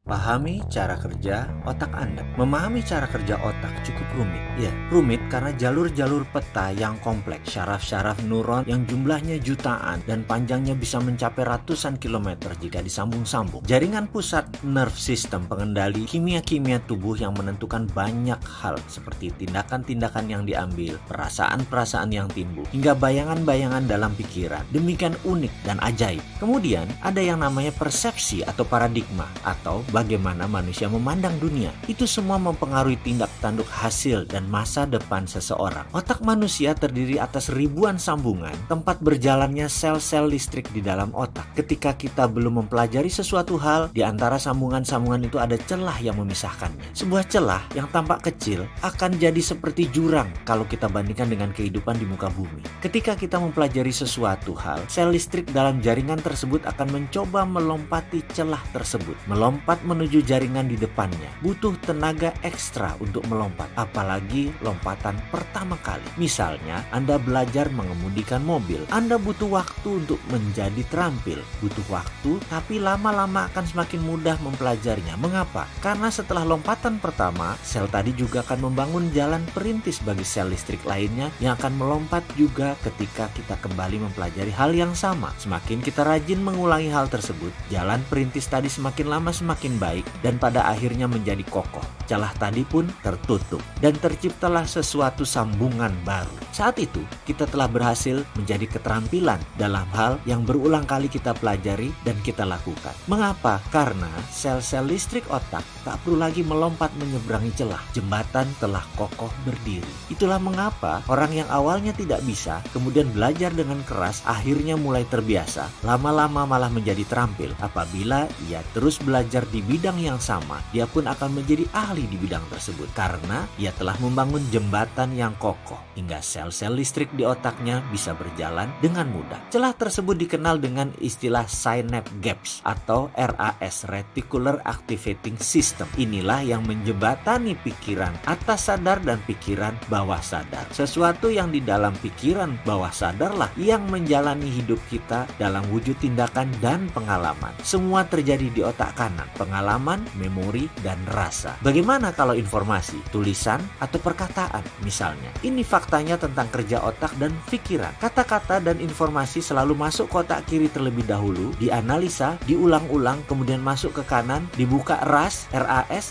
Pahami cara kerja otak Anda. Memahami cara kerja otak cukup rumit. Ya, rumit karena jalur-jalur peta yang kompleks, syaraf-syaraf neuron yang jumlahnya jutaan dan panjangnya bisa mencapai ratusan kilometer jika disambung-sambung. Jaringan pusat nerve system pengendali kimia-kimia tubuh yang menentukan banyak hal seperti tindakan-tindakan yang diambil, perasaan-perasaan yang timbul, hingga bayangan-bayangan dalam pikiran. Demikian unik dan ajaib. Kemudian ada yang namanya persepsi atau paradigma atau bagaimana manusia memandang dunia. Itu semua mempengaruhi tindak tanduk hasil dan masa depan seseorang. Otak manusia terdiri atas ribuan sambungan, tempat berjalannya sel-sel listrik di dalam otak. Ketika kita belum mempelajari sesuatu hal, di antara sambungan-sambungan itu ada celah yang memisahkannya. Sebuah celah yang tampak kecil akan jadi seperti jurang kalau kita bandingkan dengan kehidupan di muka bumi. Ketika kita mempelajari sesuatu hal, sel listrik dalam jaringan tersebut akan mencoba melompati celah tersebut. Melompat menuju jaringan di depannya. Butuh tenaga ekstra untuk melompat, apalagi lompatan pertama kali. Misalnya, Anda belajar mengemudikan mobil. Anda butuh waktu untuk menjadi terampil. Butuh waktu, tapi lama-lama akan semakin mudah mempelajarinya. Mengapa? Karena setelah lompatan pertama, sel tadi juga akan membangun jalan perintis bagi sel listrik lainnya yang akan melompat juga ketika kita kembali mempelajari hal yang sama. Semakin kita rajin mengulangi hal tersebut, jalan perintis tadi semakin lama semakin baik dan pada akhirnya menjadi kokoh. Celah tadi pun tertutup dan terciptalah sesuatu sambungan baru. Saat itu kita telah berhasil menjadi keterampilan dalam hal yang berulang kali kita pelajari dan kita lakukan. Mengapa? Karena sel-sel listrik otak tak perlu lagi melompat menyeberangi celah. Jembatan telah kokoh berdiri. Itulah mengapa orang yang awalnya tidak bisa kemudian belajar dengan keras akhirnya mulai terbiasa. Lama-lama malah menjadi terampil apabila ia terus belajar di bidang yang sama, dia pun akan menjadi ahli di bidang tersebut karena ia telah membangun jembatan yang kokoh hingga sel-sel listrik di otaknya bisa berjalan dengan mudah. Celah tersebut dikenal dengan istilah synapse gaps atau RAS, Reticular Activating System. Inilah yang menjembatani pikiran atas sadar dan pikiran bawah sadar. Sesuatu yang di dalam pikiran bawah sadarlah yang menjalani hidup kita dalam wujud tindakan dan pengalaman. Semua terjadi di otak kanan, pengalaman, memori, dan rasa. Bagaimana kalau informasi, tulisan, atau perkataan misalnya? Ini faktanya tentang kerja otak dan pikiran. Kata-kata dan informasi selalu masuk ke otak kiri terlebih dahulu, dianalisa, diulang-ulang, kemudian masuk ke kanan, dibuka RAS,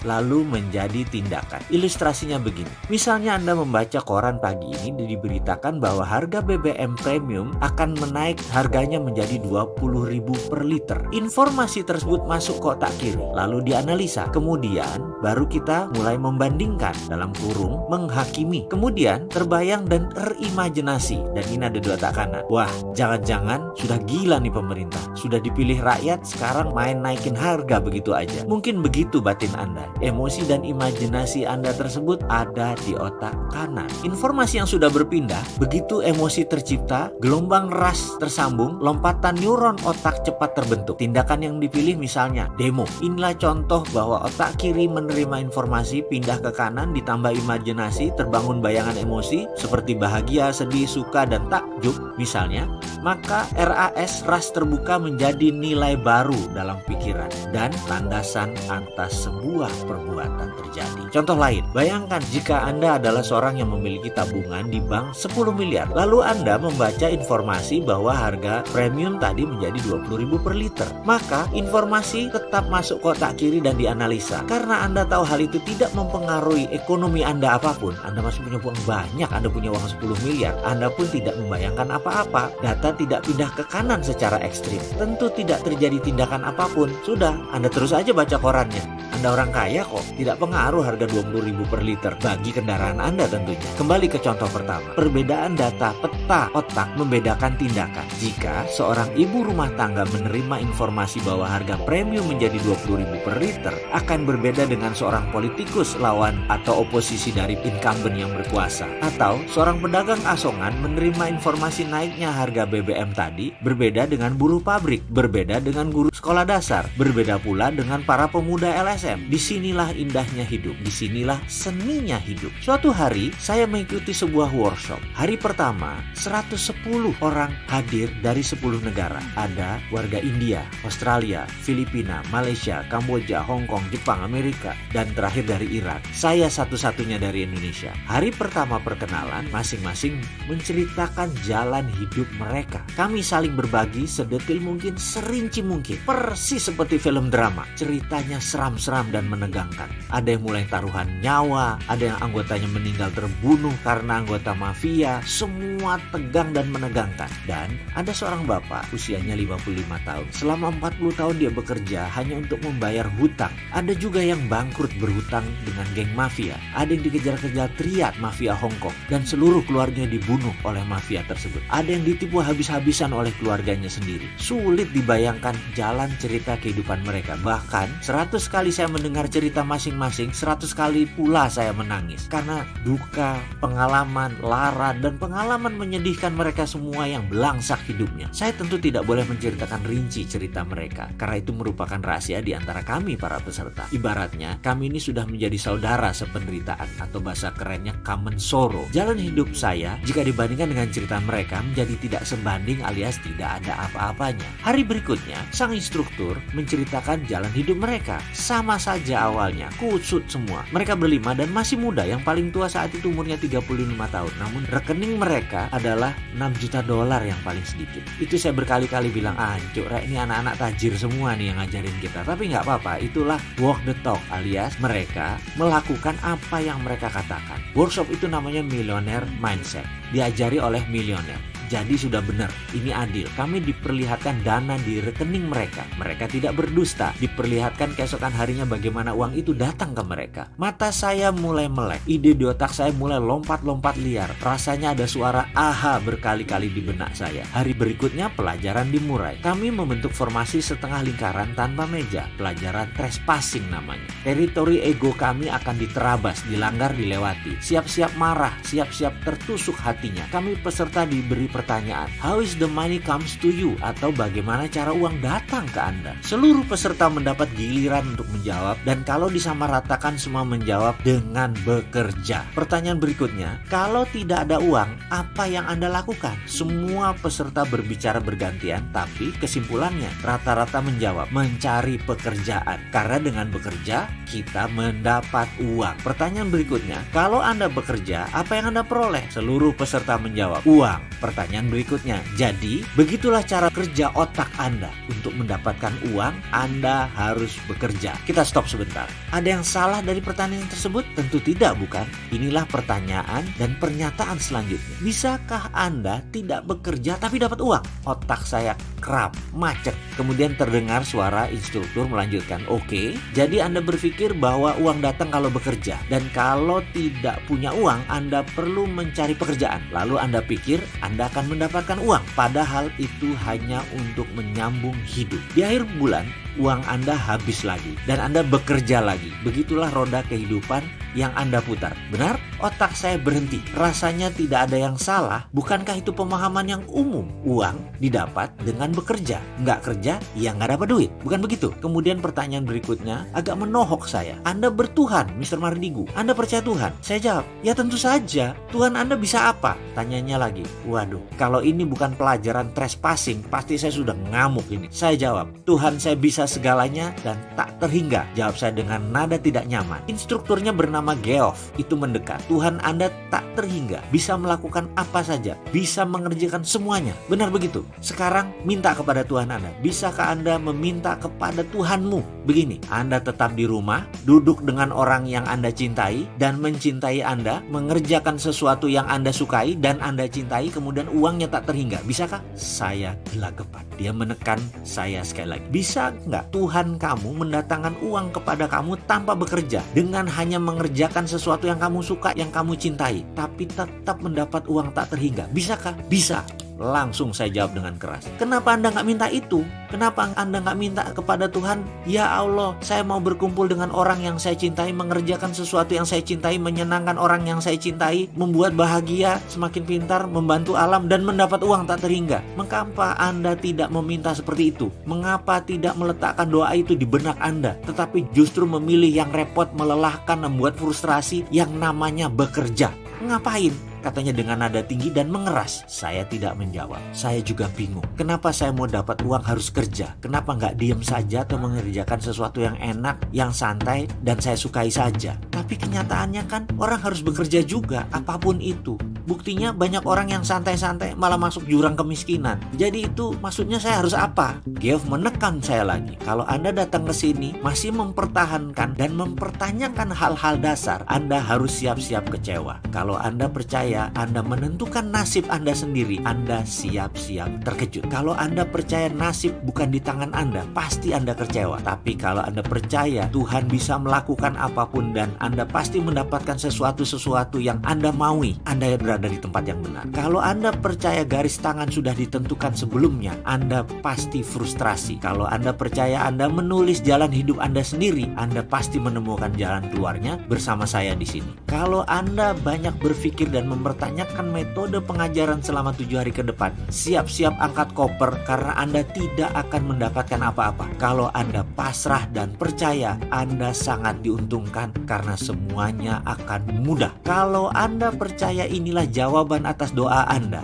lalu menjadi tindakan. Ilustrasinya begini. Misalnya Anda membaca koran pagi ini diberitakan bahwa harga BBM premium akan menaik harganya menjadi 20.000 per liter. Informasi tersebut masuk ke otak kiri, lalu dianalisa. Kemudian baru kita mulai membandingkan, dalam kurung menghakimi. Kemudian terbayang dan terimajinasi, dan ini ada di otak kanan. Wah, jangan-jangan sudah gila nih pemerintah. Sudah dipilih rakyat, sekarang main naikin harga begitu aja. Mungkin begitu batin Anda. Emosi dan imajinasi Anda tersebut ada di otak kanan. Informasi yang sudah berpindah, begitu emosi tercipta, gelombang RAS tersambung, lompatan neuron otak cepat terbentuk. Tindakan yang dipilih misalnya demo. Inilah contoh bahwa otak kiri menerima informasi, pindah ke kanan, ditambah imajinasi, terbangun bayangan emosi seperti bahagia, sedih, suka, dan takjub misalnya, maka RAS terbuka menjadi nilai baru dalam pikiran dan landasan atas sebuah perbuatan terjadi. Contoh lain, bayangkan jika Anda adalah seorang yang memiliki tabungan di bank 10 miliar, lalu Anda membaca informasi bahwa harga premium tadi menjadi 20.000 per liter. Maka informasi tetap masuk ke otak kiri dan dianalisa. Karena Anda tahu hal itu tidak mempengaruhi ekonomi Anda apapun, Anda masih punya uang banyak, Anda punya uang 10 miliar, Anda pun tidak membayangkan apa-apa. Data tidak pindah ke kanan secara ekstrim. Tentu tidak terjadi tindakan apapun. Sudah, Anda terus aja baca korannya. Anda orang kaya kok, tidak pengaruh harga 20.000 per liter bagi kendaraan Anda tentunya. Kembali ke contoh pertama. Perbedaan data peta otak membedakan tindakan. Jika seorang ibu rumah tangga menerima informasi bahwa harga premium menjadi 20.000 per liter, akan berbeda dengan seorang politikus lawan atau oposisi dari incumbent yang berkuasa. Atau seorang pedagang asongan menerima informasi naiknya harga BBM tadi, berbeda dengan buruh pabrik, berbeda dengan guru sekolah dasar, berbeda pula dengan para pemuda LSM. Disinilah indahnya hidup, disinilah seninya hidup. Suatu hari saya mengikuti sebuah workshop. Hari pertama 110 orang hadir dari 10 negara. Ada warga India, Australia, Filipina, Malaysia, Kamboja, Hong Kong, Jepang, Amerika, dan terakhir dari Irak. Saya satu-satunya dari Indonesia. Hari pertama perkenalan, masing-masing menceritakan jalan hidup mereka. Kami saling berbagi sedetil mungkin, serinci mungkin. Persis seperti film drama. Ceritanya seram-seram dan menegangkan. Ada yang mulai taruhan nyawa, ada yang anggotanya meninggal terbunuh karena anggota mafia. Semua tegang dan menegangkan. Dan ada seorang bapak usianya 55 tahun. Selama 40 tahun dia bekerja hanya untuk membayar hutang. Ada juga yang bangkrut berhutang dengan geng mafia. Ada yang dikejar-kejar triad mafia Hong Kong dan seluruh keluarganya dibunuh oleh mafia tersebut. Ada yang ditipu habis-habisan oleh keluarganya sendiri. Sulit dibayangkan jalan cerita kehidupan mereka. Bahkan 100 kali saya mendengar cerita masing-masing, 100 kali pula saya menangis. Karena duka, pengalaman, lara, dan pengalaman menyedihkan mereka semua yang belangsak hidupnya. Saya tentu tidak boleh menceritakan rinci cerita mereka, karena itu merupakan rahasia di antara kami para peserta. Ibaratnya, kami ini sudah menjadi saudara sependeritaan, atau bahasa kerennya common sorrow. Jalan hidup saya, jika dibandingkan dengan cerita mereka, menjadi tidak sebanding alias tidak ada apa-apanya. Hari berikutnya, sang instruktur menceritakan jalan hidup mereka. Sama saja awalnya, kusut semua. Mereka berlima dan masih muda, yang paling tua saat itu umurnya 35 tahun. Namun rekening mereka adalah 6 juta dolar yang paling sedikit. Itu saya berkali-kali bilang, Cuk, ini anak-anak tajir semua nih yang ngajarin kita. Tapi nggak apa-apa, itulah walk the talk, alias mereka melakukan apa yang mereka katakan. Workshop itu namanya Millionaire Mindset, diajari oleh milioner. Jadi sudah benar, ini adil. Kami diperlihatkan dana di rekening mereka. Mereka tidak berdusta. Diperlihatkan keesokan harinya bagaimana uang itu datang ke mereka. Mata saya mulai melek. Ide di otak saya mulai lompat-lompat liar. Rasanya ada suara aha berkali-kali di benak saya. Hari berikutnya pelajaran dimulai. Kami membentuk formasi setengah lingkaran tanpa meja. Pelajaran trespassing namanya. Teritori ego kami akan diterabas, dilanggar, dilewati. Siap-siap marah, siap-siap tertusuk hatinya. Kami peserta diberi pertanyaan, how is the money comes to you? Atau bagaimana cara uang datang ke Anda? Seluruh peserta mendapat giliran untuk menjawab, dan kalau disamaratakan semua menjawab dengan bekerja. Pertanyaan berikutnya, kalau tidak ada uang, apa yang Anda lakukan? Semua peserta berbicara bergantian, tapi kesimpulannya rata-rata menjawab, mencari pekerjaan. Karena dengan bekerja, kita mendapat uang. Pertanyaan berikutnya, kalau Anda bekerja, apa yang Anda peroleh? Seluruh peserta menjawab, uang. Pertanyaan berikutnya, jadi begitulah cara kerja otak Anda. Untuk mendapatkan uang, Anda harus bekerja. Kita stop sebentar. Ada yang salah dari pertanyaan tersebut? Tentu tidak, bukan? Inilah pertanyaan dan pernyataan selanjutnya. Bisakah Anda tidak bekerja tapi dapat uang? Otak saya krap, macet. Kemudian terdengar suara instruktur melanjutkan, oke, jadi Anda berpikir bahwa uang datang kalau bekerja, dan kalau tidak punya uang, Anda perlu mencari pekerjaan. Lalu Anda pikir Anda akan mendapatkan uang, padahal itu hanya untuk menyambung hidup. Di akhir bulan, uang Anda habis lagi, dan Anda bekerja lagi. Begitulah roda kehidupan yang Anda putar. Benar? Otak saya berhenti. Rasanya tidak ada yang salah. Bukankah itu pemahaman yang umum? Uang didapat dengan bekerja. Nggak kerja, ya nggak dapat duit. Bukan begitu? Kemudian pertanyaan berikutnya agak menohok saya. Anda bertuhan, Mr. Mardigu. Anda percaya Tuhan? Saya jawab, ya tentu saja. Tuhan Anda bisa apa? Tanyanya lagi. Waduh, kalau ini bukan pelajaran trespassing, pasti saya sudah ngamuk ini. Saya jawab, Tuhan saya bisa segalanya dan tak terhingga. Jawab saya dengan nada tidak nyaman. Instrukturnya bernama Geoff. Itu mendekat. Tuhan Anda tak terhingga. Bisa melakukan apa saja. Bisa mengerjakan semuanya. Benar begitu? Sekarang minta kepada Tuhan Anda. Bisakah Anda meminta kepada Tuhanmu? Begini, Anda tetap di rumah, duduk dengan orang yang Anda cintai dan mencintai Anda, mengerjakan sesuatu yang Anda sukai dan Anda cintai, kemudian uangnya tak terhingga. Bisakah? Saya gelagapan. Dia menekan saya sekali lagi. Bisa nggak Tuhan kamu mendatangkan uang kepada kamu tanpa bekerja, dengan hanya mengerjakan sesuatu yang kamu suka, yang kamu cintai, tapi tetap mendapat uang tak terhingga? Bisakah? Bisa. Langsung saya jawab dengan keras. Kenapa Anda nggak minta itu? Kenapa Anda nggak minta kepada Tuhan, ya Allah, saya mau berkumpul dengan orang yang saya cintai, mengerjakan sesuatu yang saya cintai, menyenangkan orang yang saya cintai, membuat bahagia, semakin pintar, membantu alam, dan mendapat uang tak terhingga. Mengapa Anda tidak meminta seperti itu? Mengapa tidak meletakkan doa itu di benak Anda, tetapi justru memilih yang repot, melelahkan, membuat frustrasi yang namanya bekerja? Ngapain? Katanya dengan nada tinggi dan mengeras. Saya tidak menjawab. Saya juga bingung. Kenapa saya mau dapat uang harus kerja? Kenapa nggak diam saja atau mengerjakan sesuatu yang enak, yang santai, dan saya sukai saja? Tapi kenyataannya kan orang harus bekerja juga, apapun itu. Buktinya banyak orang yang santai-santai malah masuk jurang kemiskinan. Jadi itu maksudnya saya harus apa? Geoff menekan saya lagi. Kalau Anda datang ke sini masih mempertahankan dan mempertanyakan hal-hal dasar, Anda harus siap-siap kecewa. Kalau Anda percaya Anda menentukan nasib Anda sendiri, Anda siap-siap terkejut. Kalau Anda percaya nasib bukan di tangan Anda, pasti Anda kecewa. Tapi kalau Anda percaya Tuhan bisa melakukan apapun dan Anda pasti mendapatkan sesuatu yang Anda maui, Anda berada di tempat yang benar. Kalau Anda percaya garis tangan sudah ditentukan sebelumnya, Anda pasti frustrasi. Kalau Anda percaya Anda menulis jalan hidup Anda sendiri, Anda pasti menemukan jalan keluarnya bersama saya di sini. Kalau Anda banyak berpikir dan mempertanyakan metode pengajaran selama 7 hari ke depan, siap-siap angkat koper karena Anda tidak akan mendapatkan apa-apa. Kalau Anda pasrah dan percaya, Anda sangat diuntungkan karena semuanya akan mudah. Kalau Anda percaya inilah jawaban atas doa Anda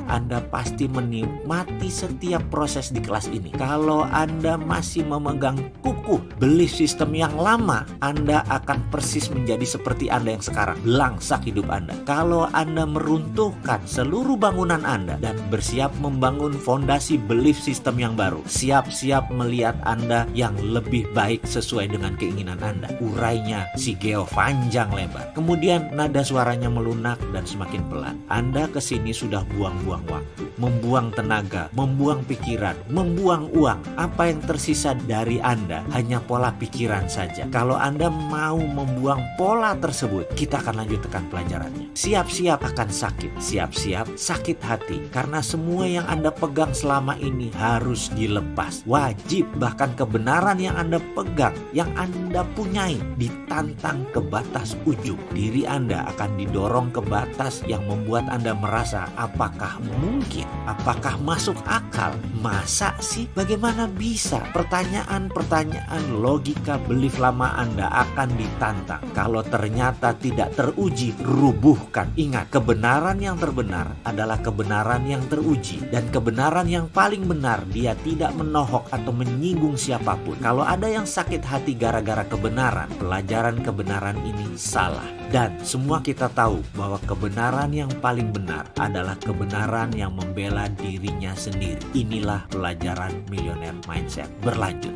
pasti menikmati setiap proses di kelas ini. Kalau Anda masih memegang kukuh belief system yang lama, Anda akan persis menjadi seperti Anda yang sekarang, langsak hidup Anda. Kalau Anda meruntuhkan seluruh bangunan Anda dan bersiap membangun fondasi belief system yang baru, siap-siap melihat Anda yang lebih baik sesuai dengan keinginan Anda. Urainya si Geoff panjang lebar. Kemudian nada suaranya melunak dan semakin pelan. Anda kesini sudah buang-buang waktu, membuang tenaga, membuang pikiran, membuang uang. Apa yang tersisa dari Anda hanya pola pikiran saja. Kalau Anda mau membuang pola tersebut, kita akan lanjutkan pelajarannya. Siap-siap akan sakit, siap-siap sakit hati. Karena semua yang Anda pegang selama ini harus dilepas. Wajib, bahkan kebenaran yang Anda pegang, yang Anda punyai, ditantang ke batas ujung. Diri Anda akan didorong ke batas yang membuat Anda merasa apakah mungkin, apakah masuk akal, masa sih, bagaimana bisa? Pertanyaan-pertanyaan logika belief lama Anda akan ditantang. Kalau ternyata tidak teruji, rubuhkan. Ingat, kebenaran yang terbenar adalah kebenaran yang teruji. Dan kebenaran yang paling benar, dia tidak menohok atau menyinggung siapapun. Kalau ada yang sakit hati gara-gara kebenaran, pelajaran kebenaran ini salah. Dan semua kita tahu bahwa kebenaran yang paling benar adalah kebenaran yang membela dirinya sendiri. Inilah pelajaran Millionaire Mindset. Berlanjut.